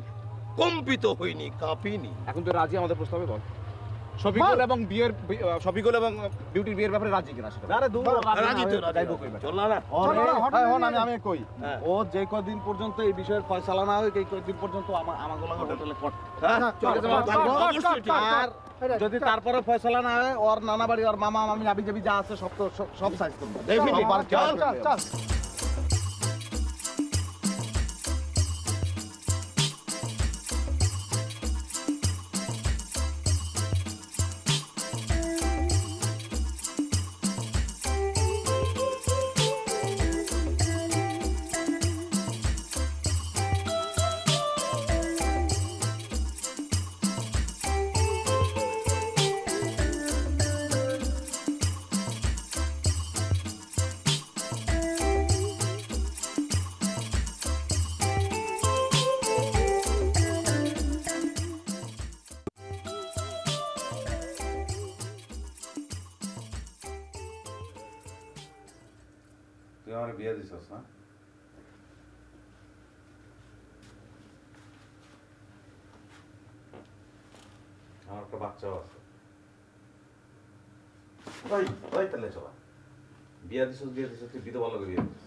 কম্পিত হইনি, কাঁপিনি। এখন তুই রাজি আমাদের প্রস্তাবে? বল শফিকুল এবং শফিকুল এবং বিউটির বিয়ের ব্যাপারে রাজি কিনা সেটা। আরে রাজি তো, চল না। আমি কই, ও যে কদিন পর্যন্ত এই বিষয়ের ফয়সালা না হয়, এই কদিন পর্যন্ত আমার হোটেলে কট। আর যদি তারপরে ফয়সালা না হয়, ওর নানা বাড়ি, ওর মামা মামি আবি যাবি যা আছে সব সাইজ করবো। চল তুই আমার বিয়ে দিছস না? আমার একটা বাচ্চাও আছে। ওই ওই তাহলে চলা বিয়ে দিছস তুই বিধবা লগে বিয়ে দিছস।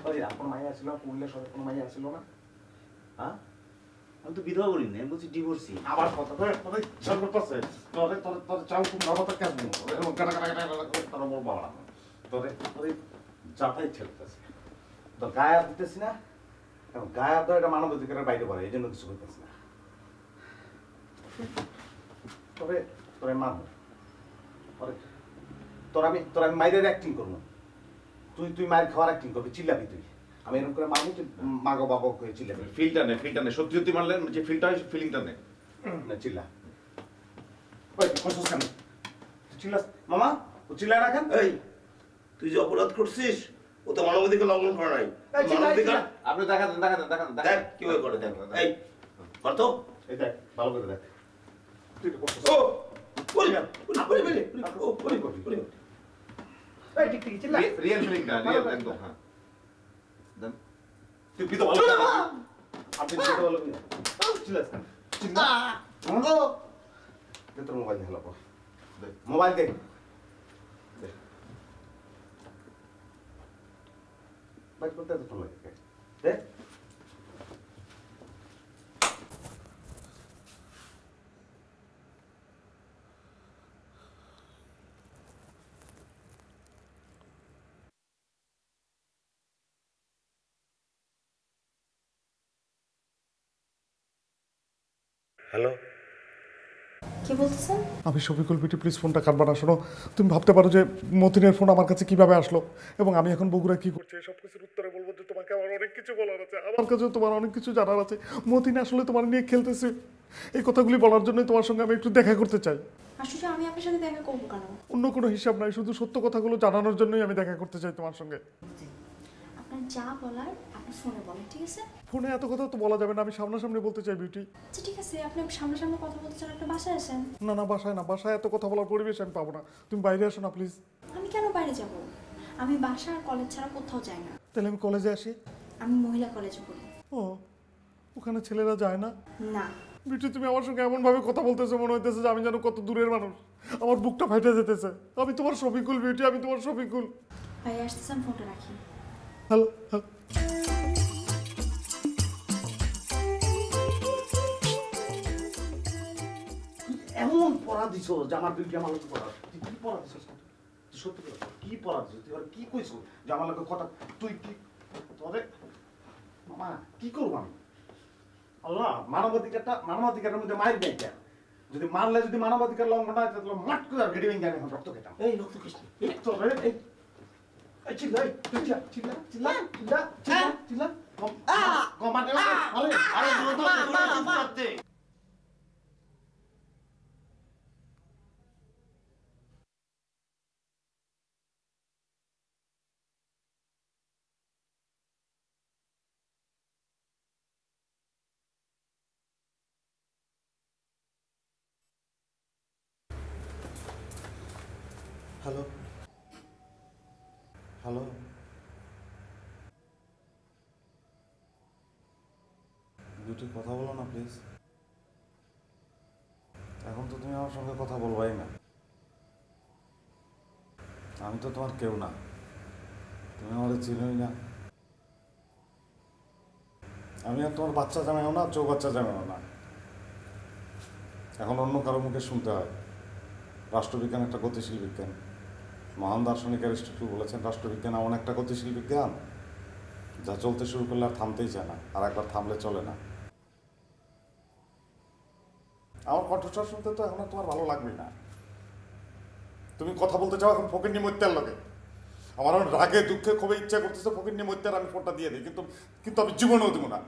ওই আপনার মাইয়া ছিল পুরুলিয়া সবে কোনো মাইয়া ছিল না? হ্যাঁ আমি তো বিধবা করি না, আমি বলছি ডিভোর্সি। আবার কথা তোদের ইচ্ছা করতেছে তোদের তোদের তোদের চাল খুব নরমতা কাজ নেই এরকম কাটা কাটা কাটা করে তারা বলবো না তোদের তোদের যাতাই ছেড়তেছে তোর গায়ে আর দিতেছি না কারণ গায়ে আর তো এটা মানব অধিকারের বাইরে পড়ে এই জন্য কিছু করতেছি না তবে তোরে মানব তোর আমি মাইরের অ্যাক্টিং করবো তুই মায়ের খাওয়ার অ্যাক্টিং করবি চিল্লাবি তুই আমি এরকম করে মারবো তুই মাগো বাবা করে চিল্লাবি ফিলটা নে সত্যি সত্যি মারলে যে ফিলটা হয় ফিলিংটা নে না চিল্লা ওই কসস কেন তুই চিল্লাস মামা ও চিল্লা রাখেন এই তুই যে অপরাধ করছিস ও তো মানবাধিকার লঙ্ঘন করে নাই মানবাধিকার আপনি দেখান দেখ কিভাবে করে দেখ এই কর তো এই দেখ ভালো করে দেখ তুই তো করছিস ও বলি এই ঠিক ঠিক চিল্লা রিয়েল ফিলিংটা রিয়েল একদম হ্যাঁ দেন তুই বিতো ভালো আপনি বিতো ভালো চিল্লাস কেন চিল্লা ও দে তোর মোবাইল দে হলো দে মোবাইল দে বাইক করতে তো লাগে দে হ্যালো কি বলতেছেন? আমি শফিকুল বিটি, প্লিজ ফোনটা কাটবা না। শোনো, তুমি ভাবতে পারো যে মতিনের ফোন আমার কাছে কিভাবে আসলো এবং আমি এখন বগুড়া কি করছি সব কিছুর উত্তরে বলবো যে তোমাকে আমার অনেক কিছু বলার আছে, আমার কাছেও তোমার অনেক কিছু জানার আছে। মতিন আসলে তোমার নিয়ে খেলতেছে, এই কথাগুলি বলার জন্যই তোমার সঙ্গে আমি একটু দেখা করতে চাই। আসলে আমি আপনার সাথে দেখা করবো কেন? অন্য কোনো হিসাব নাই, শুধু সত্য কথাগুলো জানানোর জন্যই আমি দেখা করতে চাই তোমার সঙ্গে। আপনার যা বলার আপনি ফোনে বলেন, ঠিক আছে? ফোনে এত কথা তো বলা যাবে না, আমি সামনাসামনি বলতে চাই বিউটি। আচ্ছা ঠিক আছে, আপনি সামনাসামনি কথা বলতে চান, একটা বাসায় আসেন। না না, বাসায় না, বাসায় এত কথা বলার পরিবেশ আমি পাবো না, তুমি বাইরে আসো না প্লিজ। আমি কেন বাইরে যাব? আমি বাসা আর কলেজ ছাড়া কোথাও যাই না। তাহলে আমি কলেজে আসি? আমি মহিলা কলেজে পড়ি। ও, ওখানে ছেলেরা যায় না? না। বিটু, তুমি আমার সঙ্গে এমনভাবে কথা বলতেছো মনে হইতেছে যে আমি যেন কত দূরের মানুষ, আমার বুকটা ফাইটে যেতেছে। আমি তোমার শফিকুল বিউটি, আমি তোমার শফিকুল। ভাই আসতেছেন, ফোনটা রাখি। Hello hello. এমন পড়া দিছো যে আমার বিউটি আমার লোক পড়া তুই কি পড়া দিছিস তুই সত্যি করে কি পড়া দিছিস তুই আর কি কইছো যে আমার লোক কথা তুই কি তোরে মামা কি করব আমি আল্লাহ মানবাধিকারের মধ্যে মাইর দেয় কেন যদি মারলে যদি মানবাধিকার লঙ্ঘন হয় তাহলে মাট করে গেড়ি ভেঙে আমি এখন রক্ত খেতাম এই রক্ত খেস তোরে এই চিল্লা চিল্লা চিল্লা চিল্লা চিল্লা চিল্লা চিল্লা কমাতে আরে আরে দে হ্যালো হ্যালো। বিউটি, কথা বলো না প্লিজ। এখন তো তুমি আমার সঙ্গে কথা বলবাই না, আমি তো তোমার কেউ না, তুমি আমাদের চিনোই না। আমি আর তোমার বাচ্চা জামাইও না, চৌবাচ্চা জামাইও না। এখন অন্য কারো মুখে শুনতে হয় রাষ্ট্রবিজ্ঞান একটা গতিশীল বিজ্ঞান। মহান দার্শনিক অ্যারিস্টটল বলেছেন রাষ্ট্রবিজ্ঞান এমন একটা গতিশীল বিজ্ঞান যা চলতে শুরু করলে আর থামতেই চায় না, আর একবার থামলে চলে না। আমার কণ্ঠস্বর শুনতে তো এখন তোমার ভালো লাগবে না। তুমি কথা বলতে চাও এখন ফকির নিমত্যার লগে। আমার রাগে দুঃখে খুবই ইচ্ছা করতেছে ফকির নিমত্যার আমি ফোনটা দিয়ে দিই, কিন্তু আমি জীবনেও দেবো না।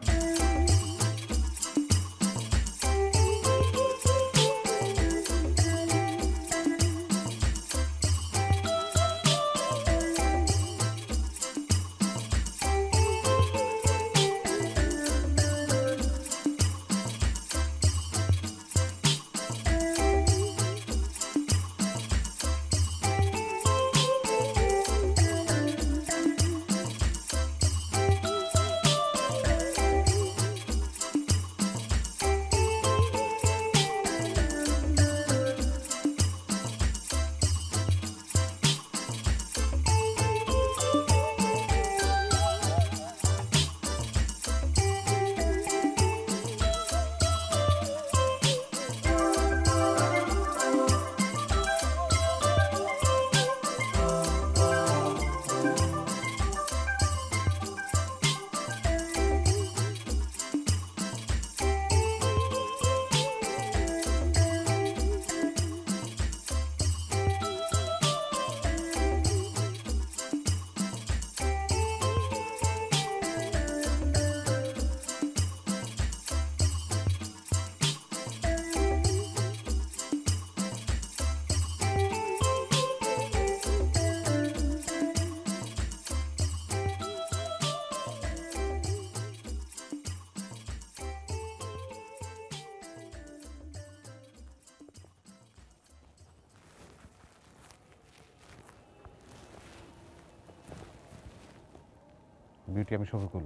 বিউটি, আমি শফিকুল।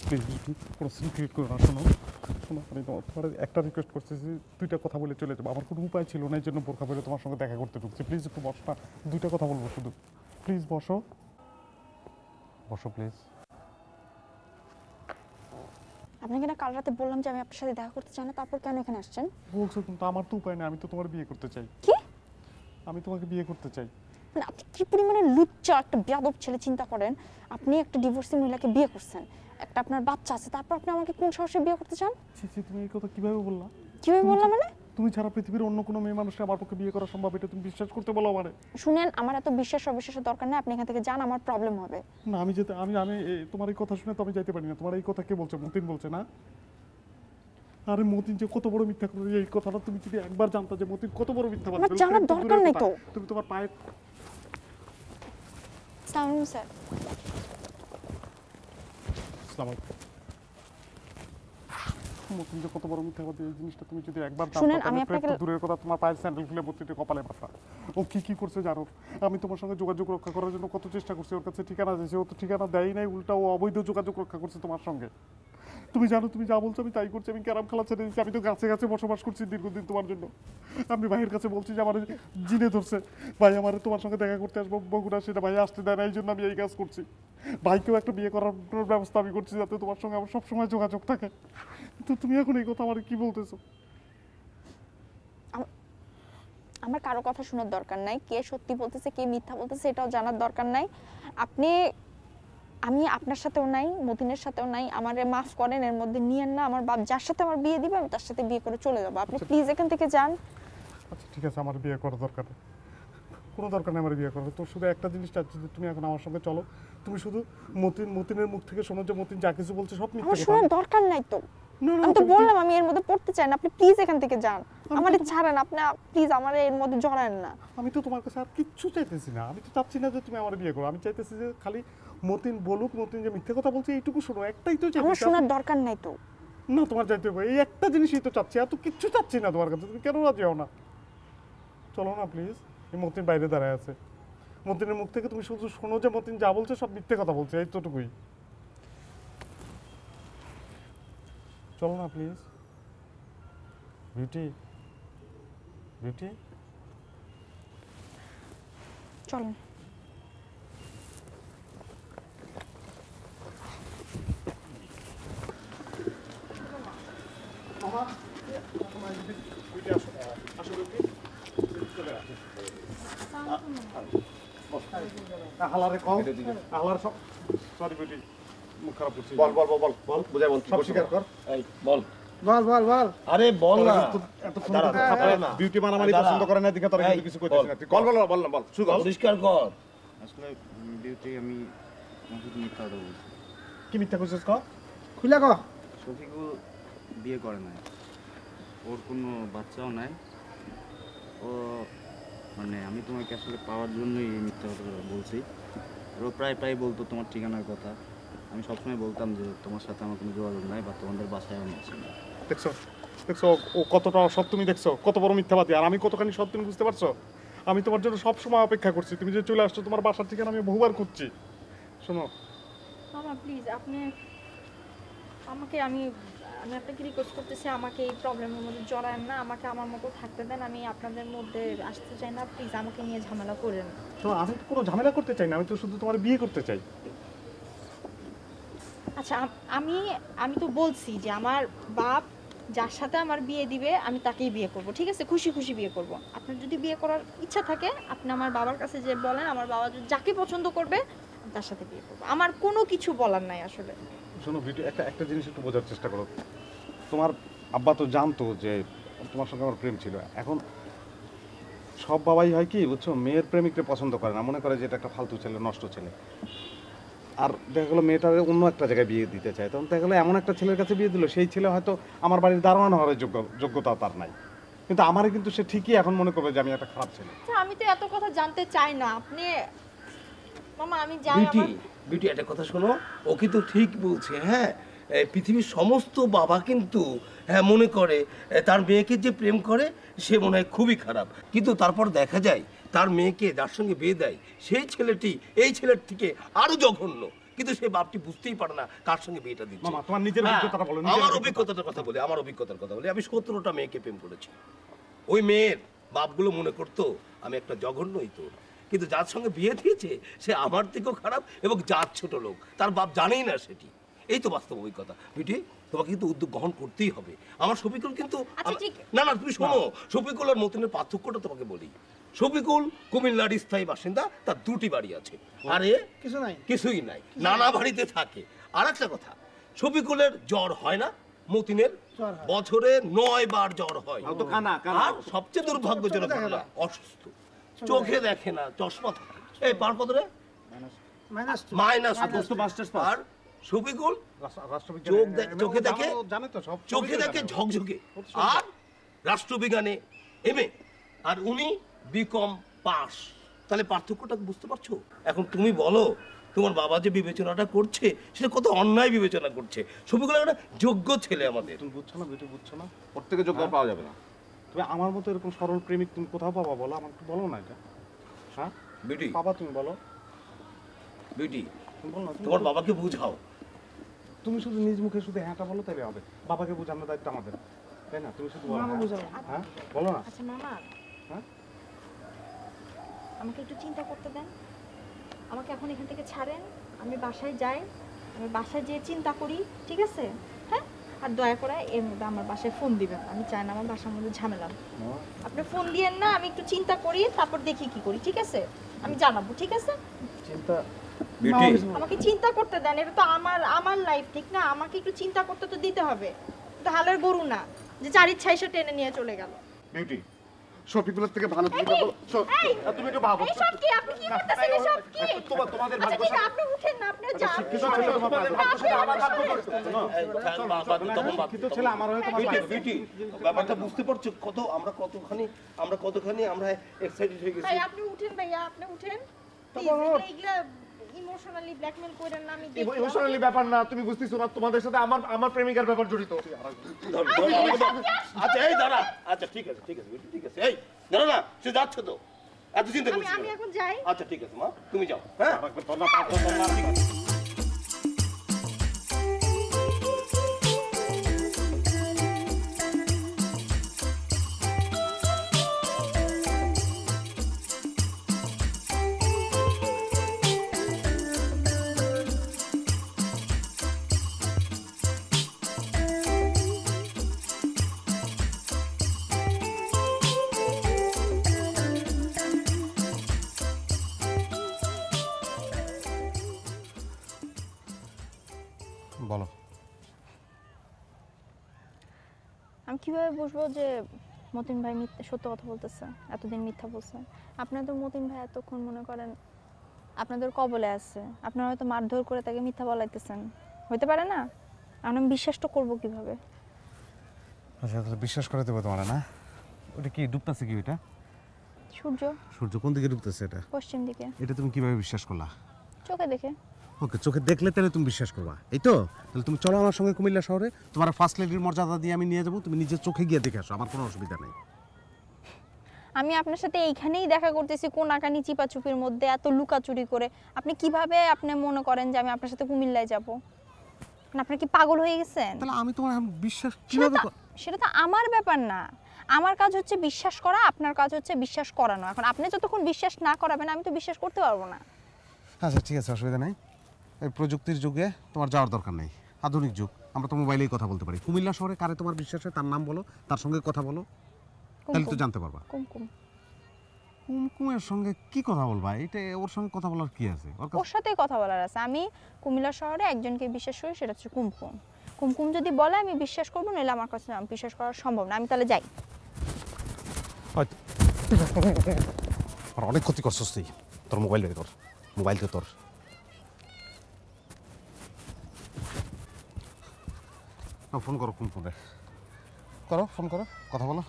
প্লিজ বিউটি, কোনো সিন ক্রিয়েট করো না। শোনো শোনো, আমি তোমার একটা রিকোয়েস্ট করতেছি, 2টা কথা বলে চলে যাবো। আমার কোনো উপায় ছিল না, এই জন্য বোরখা পরে তোমার সঙ্গে দেখা করতে ঢুকছি। প্লিজ একটু বসো না, 2টা কথা বলবো শুধু। প্লিজ বসো, বসো প্লিজ। আপনাকে না কাল রাতে বললাম যে আমি আপনার সাথে দেখা করতে চাই না, তারপর কেন এখানে আসছেন? বলছো, কিন্তু আমার তো উপায় নেই, আমি তো তোমার বিয়ে করতে চাই। কি? আমি তোমাকে বিয়ে করতে চাই। মানে আপনি কি পরিমাণে লুচ্চা একটা বেয়াদব ছেলে চিন্তা করেন? আপনি একটা ডিভোর্সি মহিলাকে বিয়ে করছেন, একটা আপনার বাচ্চা আছে, তারপর আপনি আমাকে কোন সাহসে বিয়ে করতে চান? ছি ছি, তুমি এই কথা কিভাবে বললা? কিভাবে বললাম মানে? তুমি ছাড়া পৃথিবীর অন্য কোনো মেয়ে মানুষকে আমার পক্ষে বিয়ে করা সম্ভব, এটা তুমি বিশ্বাস করতে বলো আমারে? শুনেন, আমার এত বিশ্বাস অবিশ্বাসের দরকার নেই, আপনি এখান থেকে যান, আমার প্রবলেম হবে। না, আমি যেতে আমি তোমার এই কথা শুনে তো আমি যাইতে পারি না। তোমার এই কথা কে বলছে? মতিন বলছে না? আরে মতিন যে কত বড় মিথ্যা করে, এই কথাটা তুমি যদি একবার জানতা যে মতিন কত বড় মিথ্যা বলে। আমার জানার দরকার নেই তো। তুমি তোমার পায়ে। আসসালামু আলাইকুম স্যার। আসসালামু আলাইকুম। মতিন যে কত বড় মিথ্যা কথা, এই জিনিসটা তুমি যদি একবার শুনেন, জানতা, আমি তাহলে আপনাকে দূরের কথা, তোমার পায়ের স্যান্ডেল খুলে মতিনের কপালে ব্যথা। ও কি কি করছে জানো? আমি তোমার সঙ্গে যোগাযোগ রক্ষা করার জন্য কত চেষ্টা করছি, ওর কাছে ঠিকানা দিয়েছে, ও তো ঠিকানা দেয় নাই, উল্টা ও অবৈধ যোগাযোগ রক্ষা করছে তোমার সঙ্গে। তুমি জানো, তুমি যা বলছো আমি তাই করছি। আমি ক্যারাম খেলা ছেড়ে দিচ্ছি। আমি তো গাছে গাছে বসবাস করছি দীর্ঘদিন তোমার জন্য। আমি ভাইয়ের কাছে বলছি যে আমার জিনে ধরছে, ভাই আমার তোমার সঙ্গে দেখা করতে আসবো বগুড়া, সেটা ভাই আসতে দেয় না, এই জন্য আমি এই কাজ করছি। ভাইকেও একটা বিয়ে করার ব্যবস্থা আমি করছি, যাতে তোমার সঙ্গে আমার সবসময় যোগাযোগ থাকে। তো তুমি এখন এই কথা আমার কি বলতেছো? আমার কারো কথা শোনার দরকার নাই, কে সত্যি বলতেছে কে মিথ্যা বলতেছে এটাও জানার দরকার নাই। আমি আপনার সাথেও নাই, মতিনের সাথেও নাই, আমারে মাফ করেন, এর মধ্যে নিয়েন না। আমার বাপ যার সাথে আমার বিয়ে দিবে আমি তার সাথে বিয়ে করে চলে যাবো, আপনি প্লিজ এখান থেকে যান। আচ্ছা ঠিক আছে, আমার বিয়ে করার দরকার নেই, কোনো দরকার নেই আমার বিয়ে করার। তো শুধু একটা জিনিস চাচ্ছি যে তুমি এখন আমার সঙ্গে চলো। তুমি শুধু মতিনের মুখ থেকে শোনো যে মতিন যা কিছু বলছে সব মিথ্যা আমার কথা। শোনার দরকার নাই তো, আমি তো বললাম আমি এর মধ্যে পড়তে চাই না, আপনি প্লিজ এখান থেকে যান, আমারে ছাড়েন, আপনি প্লিজ আমার এর মধ্যে জড়ায়েন না। আমি তো তোমার কাছে আর কিচ্ছু চাইতেছি না, আমি তো চাচ্ছি না যে তুমি আমার বিয়ে করো। আমি চাইতেছি যে খালি মতিন বলুক, মতিন যে মিথ্যে কথা বলছে এইটুকু শোনো, একটাই তো চাইছি। আমার শোনার দরকার নাই তো। না, তোমার চাইতে হবে, এই একটা জিনিসই তো চাচ্ছি, আর তো কিচ্ছু চাচ্ছি না তোমার কাছে। তুমি কেন রাজি হও না? চলো না প্লিজ। এই মতিন বাইরে দাঁড়ায় আছে, মতিনের মুখ থেকে তুমি শুধু শোনো যে মতিন যা বলছে সব মিথ্যে কথা বলছে, এইটুকুই। চলো না প্লিজ। বিউটি, বিউটি, চলেন। হালারে কম, হালার সব সরি বিউটি, মুখ খারাপ করছি। বল বল বল বল, বুঝাই বল, সব স্বীকার কর। এই বল বল বল বল। আরে বল না। বিউটি মারামারি পছন্দ করে না, দেখে তোর কিছু কইতেছ না। বল বল বল না, বল শুরু কর। পরিষ্কার কর। আসলে বিউটি, আমি তোমাকে মিথ্যা কথা বলছি। কি মিথ্যা কইছিস ক? খুলে ক। শফিকুল বিয়ে করে নাই, ওর কোনো বাচ্চাও নাই। ও মানে আমি তোমাকে আসলে পাওয়ার জন্যই এই মিথ্যা কথা বলছি। ও প্রায় বলতো তোমার ঠিকানার কথা। আমি সবসময় বলতাম যে তোমার সাথে আমার কোনো যোগাযোগ নাই বা তোমাদের বাসায় আমি আছি না। দেখছো দেখছো ও কতটা সৎ, তুমি দেখছো কত বড় মিথ্যাবাদী, আর আমি কতখানি সৎ তুমি বুঝতে পারছো? আমি তোমার জন্য সব সময় অপেক্ষা করছি, তুমি যে চলে আসছো, তোমার বাসার ঠিকানা আমি বহুবার খুঁজছি। শোনো মামা প্লিজ, আপনি আমাকে আমি আপনাকে রিকোয়েস্ট করতেছি, আমাকে এই প্রবলেমের মধ্যে জড়ায়েন না, আমাকে আমার মতো থাকতে দেন, আমি আপনাদের মধ্যে আসতে চাই না, প্লিজ আমাকে নিয়ে ঝামেলা করেন। শোনো, আমি তো কোনো ঝামেলা করতে চাই না, আমি তো শুধু তোমার বিয়ে করতে চাই। আচ্ছা আমি তো বলছি যে আমার বাপ যার সাথে আমার বিয়ে দিবে আমি তাকেই বিয়ে করব, ঠিক আছে? খুশি খুশি বিয়ে করব। আপনার যদি বিয়ে করার ইচ্ছা থাকে আপনি আমার বাবার কাছে যে বলেন, আমার বাবা যাকে পছন্দ করবে তার সাথে বিয়ে করব, আমার কোনো কিছু বলার নাই আসলে। শোনো ভিডিও, একটা জিনিস একটু বোঝার চেষ্টা করো। তোমার আব্বা তো জানতো যে তোমার সঙ্গে আমার প্রেম ছিল। এখন সব বাবাই হয় কি বুঝছো, মেয়ের প্রেমিককে পছন্দ করে না, মনে করে যে এটা একটা ফালতু ছেলে, নষ্ট ছেলে। আর দেখা গেলো মেয়েটার অন্য একটা জায়গায় বিয়ে দিতে চায়, তখন দেখা গেলো এমন একটা ছেলের কাছে বিয়ে দিল, সেই ছেলে হয়তো আমার বাড়ির দারোয়ান হওয়ার যোগ্যতা তার নাই, কিন্তু আমারে কিন্তু সে ঠিকই এখন মনে করবে যে আমি একটা খারাপ ছেলে। আমি তো এত কথা জানতে চাই না, আপনি মামা আমি যাই। বিউটি একটা কথা শোনো, ও কিন্তু ঠিক বলছে। হ্যাঁ, পৃথিবীর সমস্ত বাবা কিন্তু মনে করে তার মেয়েকে যে প্রেম করে সে মনে হয় খুবই খারাপ, কিন্তু তারপর দেখা যায় তার মেয়েকে যার সঙ্গে বিয়ে দেয় সেই ছেলেটি এই ছেলের থেকে আরো জঘন্য। কিন্তু সেই বাপটি বুঝতেই পারে না কার সঙ্গে বিয়েটা দিচ্ছে। মামা তোমার নিজের হ্যাঁ, অভিজ্ঞতাটা বলো। আমার অভিজ্ঞতার কথা বলি, আমি 17টা মেয়েকে প্রেম করেছি। ওই মেয়ের বাপগুলো মনে করতো আমি একটা জঘন্যই তো, কিন্তু যার সঙ্গে বিয়ে দিয়েছে সে আমার থেকেও খারাপ এবং যার ছোট লোক, তার বাপ জানেই না সেটি। এই তো বাস্তব অভিজ্ঞতা। বিটি, তোমাকে কিন্তু উদ্যোগ গ্রহণ করতেই হবে। আমার শফিকুল কিন্তু না না তুমি শোনো, শফিকুল আর মতিনের পার্থক্যটা তোমাকে বলি। শফিকুল কুমিল্লার স্থায়ী বাসিন্দা, তার 2টি বাড়ি আছে, আর এ কিছুই নাই, নানা বাড়িতে থাকে। আর একটা কথা, শফিকুলের জ্বর হয় না, মতিনের বছরে 9 বার জ্বর হয়। আর সবচেয়ে দুর্ভাগ্যজনক অসুস্থ, চোখে দেখে না, চশমা থাকে। এই পার কত রে? মাইনাস। আর শফিকুল চোখে দেখে ঝকঝকে, আর রাষ্ট্রবিজ্ঞানে এমএ, আর উনি বিকম পাস। তাহলে পার্থক্যটা বুঝতে পারছো? এখন তুমি বলো, তোমার বাবা যে বিবেচনাটা করছে সেটা কত অন্যায় বিবেচনা করছে। শফিকুল একটা যোগ্য ছেলে আমাদের। তুমি বুঝছো না বেটি, বুঝছো না? প্রত্যেকে যোগ্য পাওয়া যাবে না। তুমি আমার মতো এরকম সরল প্রেমিক তুমি কোথাও পাবা বলো? আমার একটু বলো না এটা। হ্যাঁ বেটি, বাবা তুমি বলো। বেটি, তোমার বাবাকে বুঝাও। তুমি শুধু নিজ মুখে শুধু হ্যাঁটা বলো তাইলে হবে, বাবাকে বোঝানোর দায়িত্ব আমাদের, তাই না? তুমি শুধু বলো। হ্যাঁ বলো না। আচ্ছা মামা, হ্যাঁ আমাকে একটু চিন্তা করতে দেন। আমাকে এখন এখান থেকে ছাড়েন, আমি বাসায় যাই, আমি বাসায় যেয়ে চিন্তা করি, ঠিক আছে? হ্যাঁ, আর দয়া করে এর মধ্যে আমার বাসায় ফোন দিবেন। আমি চাই না আমার বাসার মধ্যে ঝামেলা। আপনি ফোন দিয়েন না, আমি একটু চিন্তা করি, তারপর দেখি কি করি, ঠিক আছে? আমি জানাবো, ঠিক আছে? চিন্তা আমাকে চিন্তা করতে দেন, এটা তো আমার লাইফ, ঠিক না? আমাকে একটু চিন্তা করতে তো দিতে হবে। তো হালের গরু না যে চার ইচ্ছা এসে টেনে নিয়ে চলে গেল। বিউটি, শফিকুলের থেকে ভালো তুমি বলো। তুমি একটু ভাবো। এই সব কি আপনি কি করতেছেন? এই সব কি? তোমাদের আচ্ছা ঠিক আছে, আপনি উঠেন না, আপনি যান। শিক্ষিত ছেলে তোমার ভাগ্য সাথে আমার ভাগ্য করতে শিক্ষিত ছেলে আমার হয়ে তোমার বিউটি, ব্যাপারটা বুঝতে পারছো? আমরা কতখানি আমরা এক্সাইটেড হয়ে গেছি। ভাই আপনি উঠেন, ভাইয়া আপনি উঠেন। এইগুলা ইমোশনালি ব্ল্যাকমেল করেন না। আমি ইমোশনালি ব্যাপার না, তুমি বুঝতেছো না? তোমাদের সাথে আমার প্রেমিকার ব্যাপার জড়িত। আচ্ছা এই দাঁড়া, আচ্ছা ঠিক আছে ঠিক আছে, এই দাঁড়া না, সে যাচ্ছে তো, এত চিন্তা করছিস? আমি এখন যাই। আচ্ছা ঠিক আছে মা, তুমি যাও। হ্যাঁ ঠিক আছে। বলো। আমি কিভাবে বুঝবো যে মতিন ভাই সত্য কথা বলতেছে, এতদিন মিথ্যা বলছে? আপনাদের মতিন ভাই এতক্ষণ মনে করেন আপনাদের কবলে আছে, আপনারা হয়তো মারধর করে তাকে মিথ্যা বলাইতেছেন, হইতে পারে না? এখন আমি বিশ্বাসটা করবো কিভাবে? আচ্ছা তাহলে বিশ্বাস করে দেবো তোমার না? ওটা কি ডুবতেছে? কি ওইটা? সূর্য। সূর্য কোন দিকে ডুবতেছে? এটা পশ্চিম দিকে। এটা তুমি কিভাবে বিশ্বাস করলা? চোখে দেখে। ওকে, চোখে দেখলে তাহলে তুমি বিশ্বাস করবা, এই তো? তাহলে তুমি চলো আমার সঙ্গে কুমিল্লা শহরে, তোমার ফার্স্ট লেডির মর্যাদা দিয়ে আমি নিয়ে যাবো, তুমি নিজের চোখে গিয়ে দেখে আসো, আমার কোনো অসুবিধা নেই। আমি আপনার সাথে এইখানেই দেখা করতেছি, কোন আকানি চিপাচুপির মধ্যে এত লুকাচুরি করে। আপনি কিভাবে আপনি মনে করেন যে আমি আপনার সাথে কুমিল্লায় যাব? আপনি কি পাগল হয়ে গেছেন? তাহলে আমি তোমার বিশ্বাস কিভাবে? সেটা তো আমার ব্যাপার না। আমার কাজ হচ্ছে বিশ্বাস করা, আপনার কাজ হচ্ছে বিশ্বাস করানো। এখন আপনি যতক্ষণ বিশ্বাস না করাবেন আমি তো বিশ্বাস করতে পারবো না। আচ্ছা ঠিক আছে, অসুবিধা নেই। এই প্রযুক্তির যুগে তোমার যাওয়ার দরকার নেই, আধুনিক যুগ, আমরা তো মোবাইলেই কথা বলতে পারি। কুমিল্লা শহরে কারে তোমার বিশ্বাস হয় তার নাম বলো, তার সঙ্গে কথা বলো, তাহলে তো জানতে পারবা। কুমকুম। কুমকুমের সঙ্গে কি কথা বলবা? এটা ওর সঙ্গে কথা বলার কি আছে? ওর সাথেই কথা বলার আছে। আমি কুমিল্লা শহরে একজনকে বিশ্বাস করি, সেটা হচ্ছে কুমকুম। কুমকুম যদি বলে আমি বিশ্বাস করবো, নইলে আমার কাছে বিশ্বাস করা সম্ভব না। আমি তাহলে যাই। অনেক ক্ষতি করছিস তুই। তোর মোবাইল বের কর, মোবাইলটা তোর। ফোন করো কুমকুমে, করো ফোন করো, কথা বলো।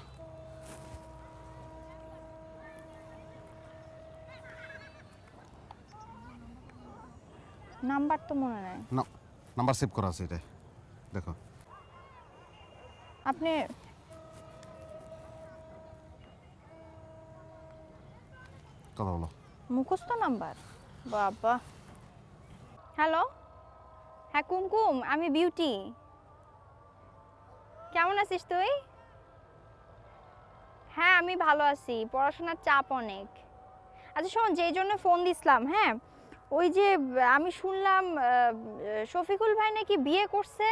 নাম্বার তো মনে নাই। না, নাম্বার সেভ করা আছে, এটা দেখো। আপনি কথা বলো। মুখস্থ নাম্বার? বাবা। হ্যালো। হ্যাঁ কুমকুম, আমি বিউটি। কেমন আছিস তুই? হ্যাঁ আমি ভালো আছি, পড়াশোনার চাপ অনেক। আচ্ছা শোন, যেই জন্য ফোন দিছিলাম, হ্যাঁ ওই যে আমি শুনলাম শফিকুল ভাই নাকি বিয়ে করছে।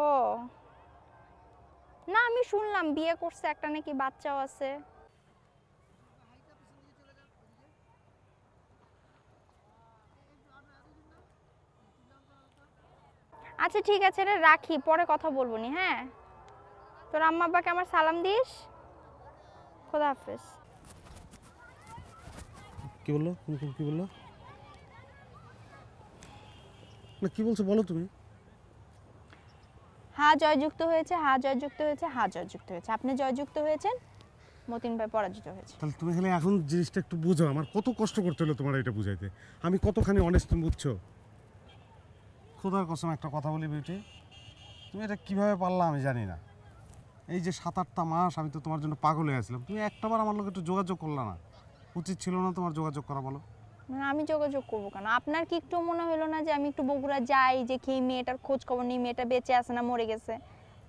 ও না, আমি শুনলাম বিয়ে করছে, একটা নাকি বাচ্চাও আছে। আচ্ছা ঠিক আছে রে, রাখি, পরে কথা বলবো নি। হ্যাঁ তোর আম্মা আব্বাকে আমার সালাম দিস। খোদা হাফেজ। কি বললো কুমকুম, কি বললো? না কি বলছো বলো তুমি। হ্যাঁ জয়যুক্ত হয়েছে, হ্যাঁ জয়যুক্ত হয়েছে, হ্যাঁ জয়যুক্ত হয়েছে। আপনি জয়যুক্ত হয়েছেন, মতিন ভাই পরাজিত হয়েছে। তাহলে তুমি খালি এখন জিনিসটা একটু বুঝো, আমার কত কষ্ট করতে হলো তোমার এটা বুঝাইতে। আমি কতখানি অনেস্ট তুমি বুঝছো। খোদার কসম একটা কথা বলি বিউটি, তুমি এটা কিভাবে পারলা আমি জানি না। এই যে 7-8টা মাস আমি তো তোমার জন্য পাগল হয়ে আসছিলাম, তুমি একটাবার আমার লোক একটু যোগাযোগ করলা না? উচিত ছিল না তোমার যোগাযোগ করা? বলো। মানে আমি যোগাযোগ করবো কেন? আপনার কি একটু মনে হলো না যে আমি একটু বগুড়া যাই, যে কি মেয়েটার খোঁজ খবর নিই, মেয়েটা বেঁচে আছে না মরে গেছে?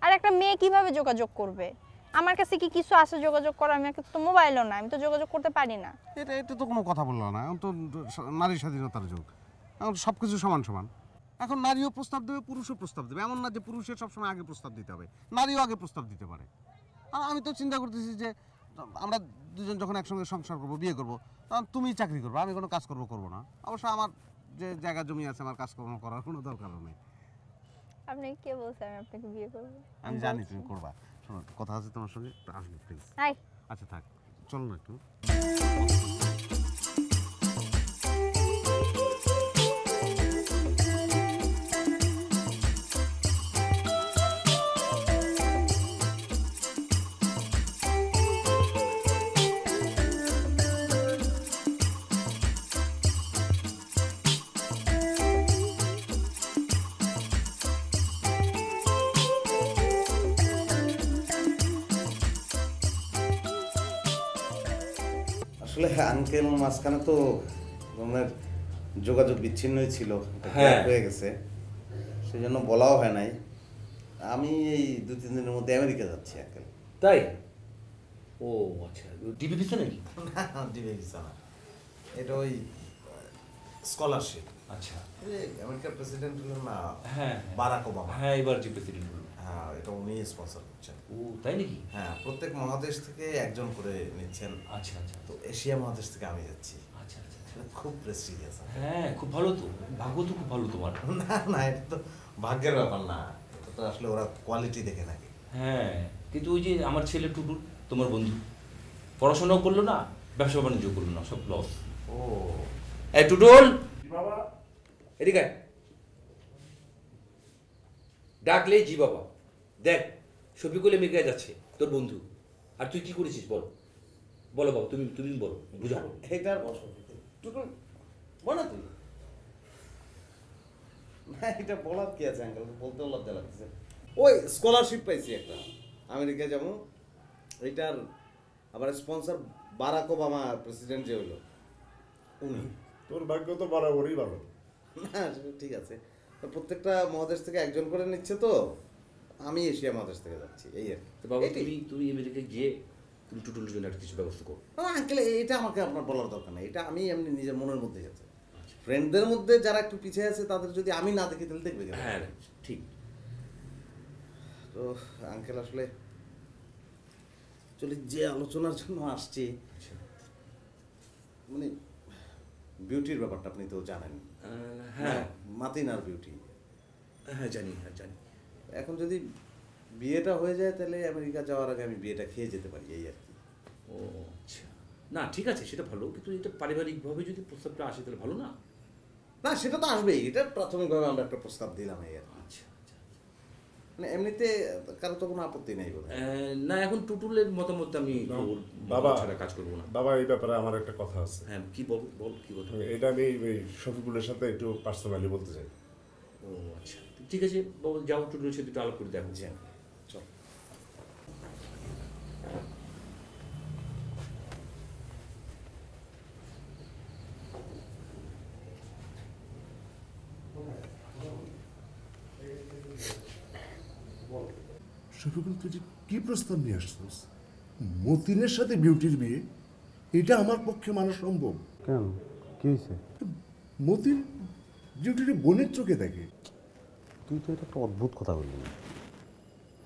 আর একটা মেয়ে কিভাবে যোগাযোগ করবে? আমার কাছে কি কিছু আছে যোগাযোগ করা? আমি একটা তো মোবাইলও না, আমি তো যোগাযোগ করতে পারি না। এটা তো কোনো কথা বললো না। এখন তো নারী স্বাধীনতার যুগ, এখন সব কিছু সমান সমান। এখন নারীও প্রস্তাব দেবে, পুরুষও প্রস্তাব দেবে। এমন না যে পুরুষের সবসময় আগে প্রস্তাব দিতে হবে, নারীও আগে প্রস্তাব দিতে পারে। আর আমি তো চিন্তা করতেছি যে আমরা দুজন যখন একসঙ্গে সংসার করবো, বিয়ে করবো, তখন তুমি চাকরি করবো, আমি কোনো কাজ করবো না। অবশ্য আমার যে জায়গা জমি আছে, আমার কাজকর্ম করার কোনো দরকার নেই। আপনি কে বলছে আমি আপনাকে বিয়ে করব? আমি জানি তুমি করবা। শোনো, কথা আছে তোমার সঙ্গে, আসবে প্লিজ। আচ্ছা থাক, চলো না একটু। আসলে আঙ্কেল মাঝখানে তো ওনার যোগাযোগ বিচ্ছিন্নই ছিল, হ্যাঁ হয়ে গেছে, সেই জন্য বলাও হয় নাই। আমি এই 2-3 দিনের মধ্যে আমেরিকা যাচ্ছি আঙ্কেল। তাই? ও আচ্ছা, ডিবি ভিসা নাকি? না ডিবি ভিসা না, এটা ওই স্কলারশিপ। আচ্ছা, আমেরিকার প্রেসিডেন্ট হলেন না, হ্যাঁ বারাক ওবামা। হ্যাঁ এবার যে প্রেসিডেন্ট হলো, হ্যাঁ এটা উনি স্পন্সর করছেন। ও তাই নাকি? হ্যাঁ, প্রত্যেক মহাদেশ থেকে একজন করে নিচ্ছেন। আচ্ছা আচ্ছা, তো এশিয়া মহাদেশ থেকে আমি যাচ্ছি। আচ্ছা আচ্ছা, খুব প্রেস্টিজিয়াস। হ্যাঁ খুব ভালো তো, ভাগ্য তো খুব ভালো তোমার। না না, এটা তো ভাগ্যের ব্যাপার না, এটা তো আসলে ওরা কোয়ালিটি দেখে নাকি। হ্যাঁ কিন্তু ওই যে আমার ছেলে টুটুল, তোমার বন্ধু, পড়াশোনাও করলো না, ব্যবসা বাণিজ্য করলো না, সব লস। ও এই টুটুল বাবা, এদিকে ডাকলে জি বাবা। দেখ শফিকুল আমেরিকায় যাচ্ছে, তোর বন্ধু, আর তুই কি করেছিস বল? বলো বাবা, তুমি তুমি বলো, বুঝাবো। এটার বসো টুটুল, বলো তুই। না এটা বলার কি আছে আঙ্কেল, বলতেও লজ্জা লাগছে। ওই স্কলারশিপ পাইছি একটা, আমেরিকায় যাবো। এটার আবার স্পন্সর বারাক ওবামা, প্রেসিডেন্ট যে হলো উনি। তোর ভাগ্য তো বরাবরই ভালো। না সেটা ঠিক আছে, তো প্রত্যেকটা মহাদেশ থেকে একজন করে নিচ্ছে, তো আমি এশিয়া মহাদেশ থেকে যাচ্ছি, এই আর কি। তো বাবা তুমি তুমি আমেরিকায় গিয়ে তুমি টুটুলের জন্য একটা কিছু ব্যবস্থা করো। আঙ্কেল এটা আমাকে আপনার বলার দরকার নেই, এটা আমি এমনি নিজের মনের মধ্যে আছে। ফ্রেন্ডদের মধ্যে যারা একটু পিছিয়ে আছে তাদের যদি আমি না দেখি তাহলে দেখবে কেন? হ্যাঁ ঠিক। তো আঙ্কেল আসলে চলে যে আলোচনার জন্য আসছি, মানে বিউটির ব্যাপারটা আপনি তো জানেন। হ্যাঁ মাতিন আর বিউটি। হ্যাঁ জানি, হ্যাঁ জানি। এখন যদি বিয়েটা হয়ে যায় তাহলে আমেরিকা যাওয়ার আগে আমি বিয়েটা খেয়ে যেতে পারি, এই আর কি। ও আচ্ছা, না ঠিক আছে সেটা ভালো, কিন্তু এটা পারিবারিকভাবে যদি প্রস্তাবটা আসে তাহলে ভালো না? না সেটা তো আসবেই, এটা প্রাথমিকভাবে আমরা একটা প্রস্তাব দিলাম, এই আর কি। আচ্ছা আচ্ছা, মানে এমনিতে কারো তো কোনো আপত্তি নেই বোধ হয়। না এখন টুটুলের মতামত আমি বাবা ছাড়া কাজ করবো না। বাবা এই ব্যাপারে আমার একটা কথা আছে। হ্যাঁ কি বল বল, কি কথা? এটা আমি ওই শফিকুলের সাথে একটু পার্সোনালি বলতে চাই। ও আচ্ছা ঠিক আছে বাবা, যাও টুটুলের সাথে একটু আলাপ করে দেখো। চল। শফিকুল তুই যে কি প্রস্তাব নিয়ে আসছিস? মতিনের সাথে বিউটির বিয়ে, এটা আমার পক্ষে মানা সম্ভব? কেন, কি হয়েছে? মতিন বিউটির বোনের চোখে দেখে। তুই তো এটা একটা অদ্ভুত কথা বললি।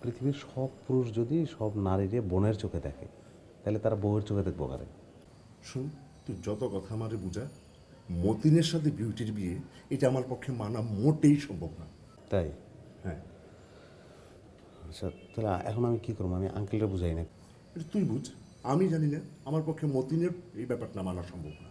পৃথিবীর সব পুরুষ যদি সব নারীরে বোনের চোখে দেখে, তাহলে তারা বউয়ের চোখে দেখবো কারে? শোন, তুই যত কথা আমারে বুঝা, মতিনের সাথে বিউটির বিয়ে এটা আমার পক্ষে মানা মোটেই সম্ভব না। তাই? হ্যাঁ। আচ্ছা, তাহলে এখন আমি কি করবো? আমি আঙ্কেলটা বুঝাই না। এটা তুই বুঝ, আমি জানি না। আমার পক্ষে মতিনের এই ব্যাপারটা মানা সম্ভব না।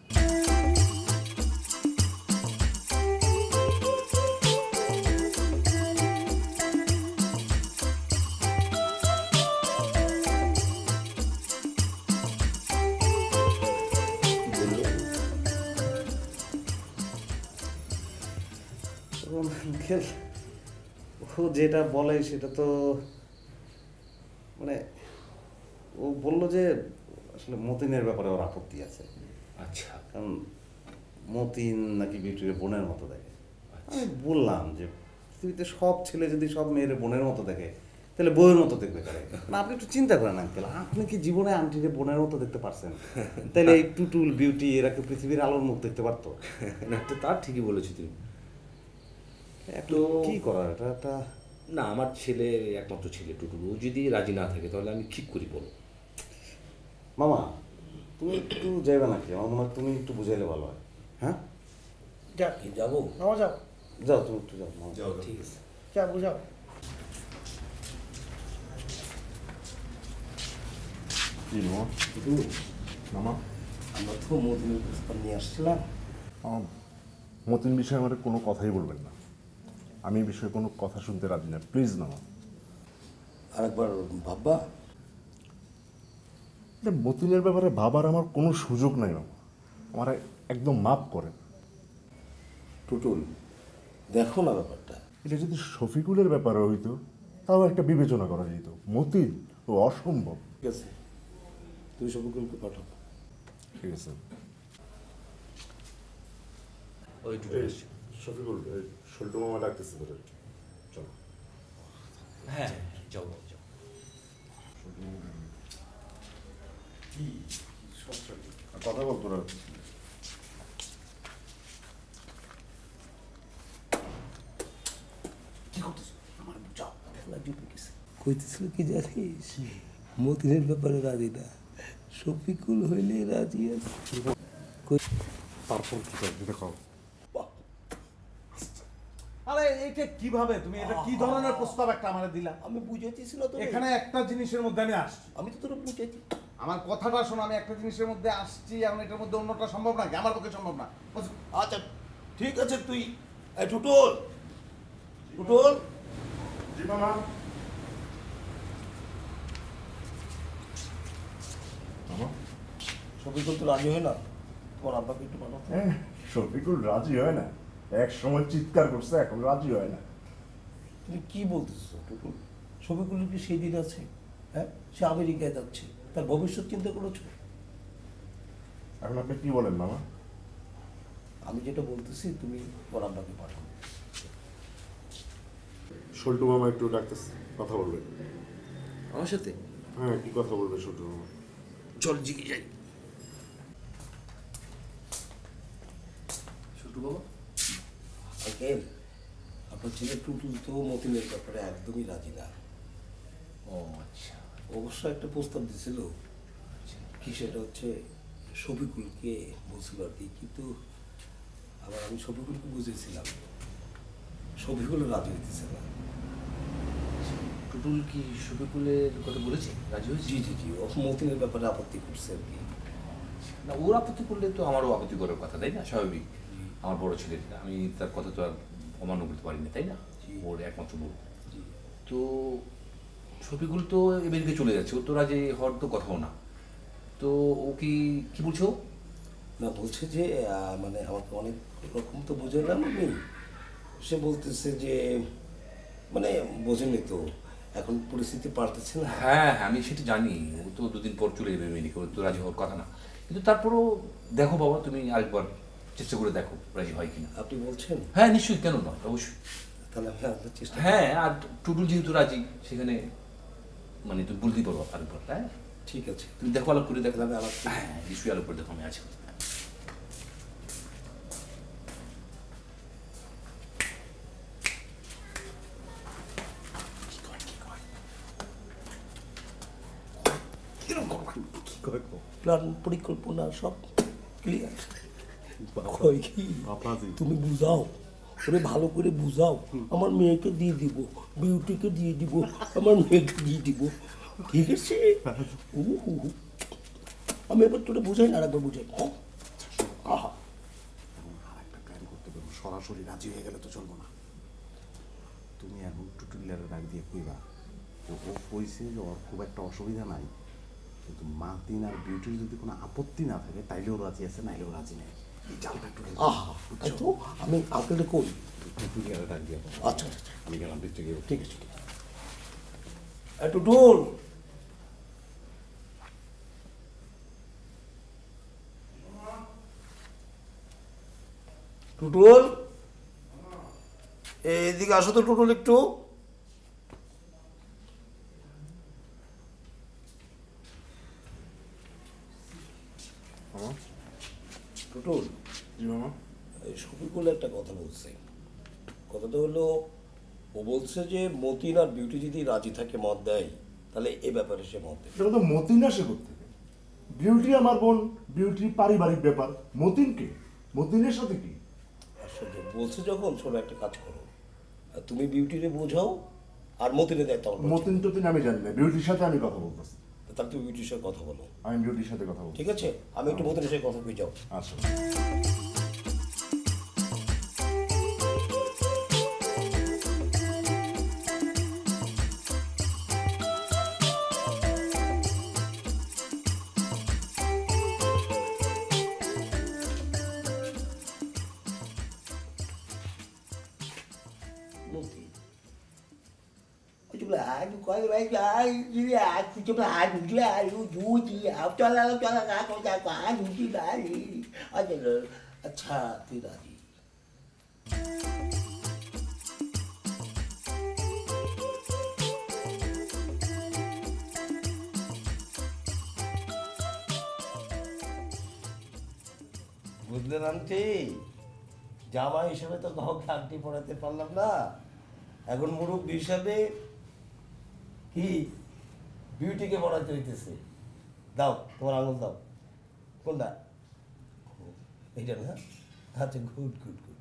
আঙ্কেল, ও যেটা বলে সেটা তো মানে ও বললো যে আসলে মতিনের ব্যাপারে ওর আপত্তি আছে। আচ্ছা। কারণ মতিন নাকি বিউটির বোনের মতো দেখে। আমি বললাম যে পৃথিবীতে সব ছেলে যদি সব মেয়ের বোনের মতো দেখে, তাহলে বউয়ের মতো দেখবে কারে? না, আপনি একটু চিন্তা করেন আঙ্কেল, আপনি কি জীবনে আন্টিকে বোনের মতো দেখতে পারছেন? তাহলে এই টুটুল বিউটি এরা কি পৃথিবীর আলোর মুখ দেখতে পারতো? না, তার ঠিকই বলেছি তুমি। তো কি করার এটা একটা? না, আমার ছেলে একমাত্র ছেলে টুটুল, ও যদি রাজি না থাকে তাহলে আমি ঠিক করি বলো। মামা, তুমি একটু যাইবে নাকি? আমার মনে হয় তুমি একটু বুঝাইলে ভালো হয়। হ্যাঁ, যাবো। মামা যাও, যাও, তুমি একটু যাও। যাও, ঠিক আছে। যা বুঝাও। কি মামা? আমরা তো মতিনের প্রস্তাব নিয়ে আসছিলাম। মতিন বিষয়ে আমার কোনো কথাই বলবেন না। আমি এই বিষয়ে কোনো কথা শুনতে রাজি না, প্লিজ না। আরেকবার ভাববা। মতিনের ব্যাপারে ভাবার আমার কোনো সুযোগ নাই মামা, আমার একদম মাফ করেন। টুটুল, দেখো না ব্যাপারটা। এটা যদি শফিকুলের ব্যাপারে হইতো তাও একটা বিবেচনা করা যেত। মতিন ও অসম্ভব। ঠিক আছে, তুমি শফিকুলকে পাঠাও। ঠিক আছে। ওই শফিকুল, সল্টু মামা ডাকতেছে তোরে, চলো। হ্যাঁ, যাও যাও। কি কথা বল তোরা? কি করতেছ? আমার যাও, কইতেছিল কি জানিস? মতিনের ব্যাপারে রাজি না, শফিকুল হইলে রাজি আছে। তারপর কি করবি দেখো। আরে এইটা কিভাবে তুমি, এটা কি ধরনের প্রস্তাব একটা আমারে দিলা? আমি বুঝাইতেছিল তো। এখানে একটা জিনিসের মধ্যে আমি আসছি। আমি তো তোরা বুঝাইছি। আমার কথাটা শোনো, আমি একটা জিনিসের মধ্যে আসছি, এখন এটার মধ্যে অন্যটা সম্ভব নাকি? আমার পক্ষে সম্ভব না। আচ্ছা ঠিক আছে, তুই টুটুল, টুটুল। জি মামা। শফিকুল তো রাজি হয় না, তোমার আব্বাকে একটু বানাতে। হ্যাঁ, শফিকুল রাজি হয় না। এক সময় চিৎকার করছে, এখন রাজি হয় না। তুমি কি বলতেছো টুটুল? শফিকুলের কি সেই দিন আছে? হ্যাঁ, সে আমেরিকায় যাচ্ছে, তার ভবিষ্যৎ চিন্তা করেছো? এখন আপনি কি বলেন মামা? আমি যেটা বলতেছি, তুমি তোমার আব্বাকে পাঠাও। সল্টু মামা একটু ডাকতেছে, কথা বলবে। আমার সাথে? হ্যাঁ, কি কথা বলবে সল্টু মামা? চল জিগে যাই। ছোটু বাবা। আঙ্কেল, আপনার ছেলে টুটুল তো মতিনের ব্যাপারে একদমই রাজি না। ও আচ্ছা। অবশ্য একটা প্রস্তাব দিছিল, কি সেটা হচ্ছে শফিকুলকে বলছিল আর কি, কিন্তু আবার আমি শফিকুলকে বুঝেছিলাম, শফিকুলও রাজি হইতেছে না। টুটুল কি শফিকুলের কথা বলেছে? রাজি হয়েছে? জি জি জি, ও মতিনের ব্যাপারে আপত্তি করছে আর কি। না, ওর আপত্তি করলে তো আমারও আপত্তি করার কথা, তাই না? স্বাভাবিক। আমার বড় ছেলের, আমি তার কথা তো আর অমান্য করতে পারি না, তাই না? ওর একমাত্র বউ। তো শফিকুল তো আমেরিকা চলে যাচ্ছে, ও তো রাজি হওয়ার তো কথাও না। তো ও কি বলছো? না, বলছে যে মানে আমাকে অনেক রকম তো বুঝালাম আমি। সে বলতেছে যে মানে বোঝেনি তো, এখন পরিস্থিতি পাল্টেছে না। হ্যাঁ হ্যাঁ, আমি সেটা জানি। ও তো দুদিন পর চলে যাবে আমেরিকা, ও তো রাজি হওয়ার কথা না। কিন্তু তারপরও দেখো বাবা, তুমি আরেকবার চেষ্টা করে দেখো রাজি হয় কিনা। আপনি বলছেন? হ্যাঁ নিশ্চয়ই, কেন নয়, অবশ্যই। তাহলে আমি আপনার চেষ্টা। হ্যাঁ, আর টুটুল যেহেতু রাজি, সেখানে মানে তুমি বলতে পারবো আরেকবার, হ্যাঁ ঠিক আছে, তুমি দেখো আলো করে দেখো, আমি আবার হ্যাঁ নিশ্চয়ই আলো করে দেখো, আমি আছি। প্ল্যান পরিকল্পনা সব ক্লিয়ার। কয় কি তুমি বুঝাও, ওরে ভালো করে বুঝাও, আমার মেয়েকে দিয়ে দিব, বিউটিকে দিয়ে দিব, আমার মেয়েকে দিয়ে দিব, ঠিক আছে? আমি এবার তোরে বুঝাই না, আরেকবার বুঝাই। আহা, আরেকটা প্ল্যান করতে পারবো, সরাসরি রাজি হয়ে গেলে তো চলবো না। তুমি এখন টুটুলিয়ার ডাক দিয়ে কইবা যে ও কইছে যে ওর খুব একটা অসুবিধা নাই, কিন্তু মাতিন আর বিউটির যদি কোনো আপত্তি না থাকে তাইলেও রাজি আছে, নাইলেও রাজি নেই। এই জালটা একটু তো আমি আঙ্কেলটা করি, টুটুলিয়ার ডাক দিয়ে। আচ্ছা আচ্ছা, আমি গেলাম দেখতে গিয়ে। ঠিক আছে, ঠিক আছে। টুটুল, টুটুল এদিকে আসো তো টুটুল একটু। টুটুল, এই শফিকুল একটা কথা বলছে, কথাটা হলো ও বলছে যে মতিন আর বিউটি যদি রাজি থাকে মত দেয় তাহলে এ ব্যাপারে সে মত দেয়। সেটা তো মতিন আসে কোত্থেকে? বিউটি আমার বোন, বিউটি পারিবারিক ব্যাপার, মতিনকে মতিনের সাথে কি? আসলে বলছে যখন, শোনো একটা কাজ করো, তুমি বিউটিরে বোঝাও আর মতিনে দেয় তখন। মতিন টতিন আমি জানি না, বিউটির সাথে আমি কথা বলতেছি। তাহলে তুমি বিউটির সাথে কথা বলো। আমি বিউটির সাথে কথা বলছি। ঠিক আছে, আমি একটু মতিনের সাথে কথা কই যাও। আচ্ছা। আচ্ছা তুই রাজি? বুঝলেন আন্টি, জামা হিসেবে তো কাউকে আন্টি পড়াতে পারলাম না, এখন মুরব্বী হিসাবে কি বিউটিকে পড়াতে হইতেছে। দাও তোমার আঙুল দাও। কোনটা? এইটা না? আচ্ছা, গুড গুড গুড।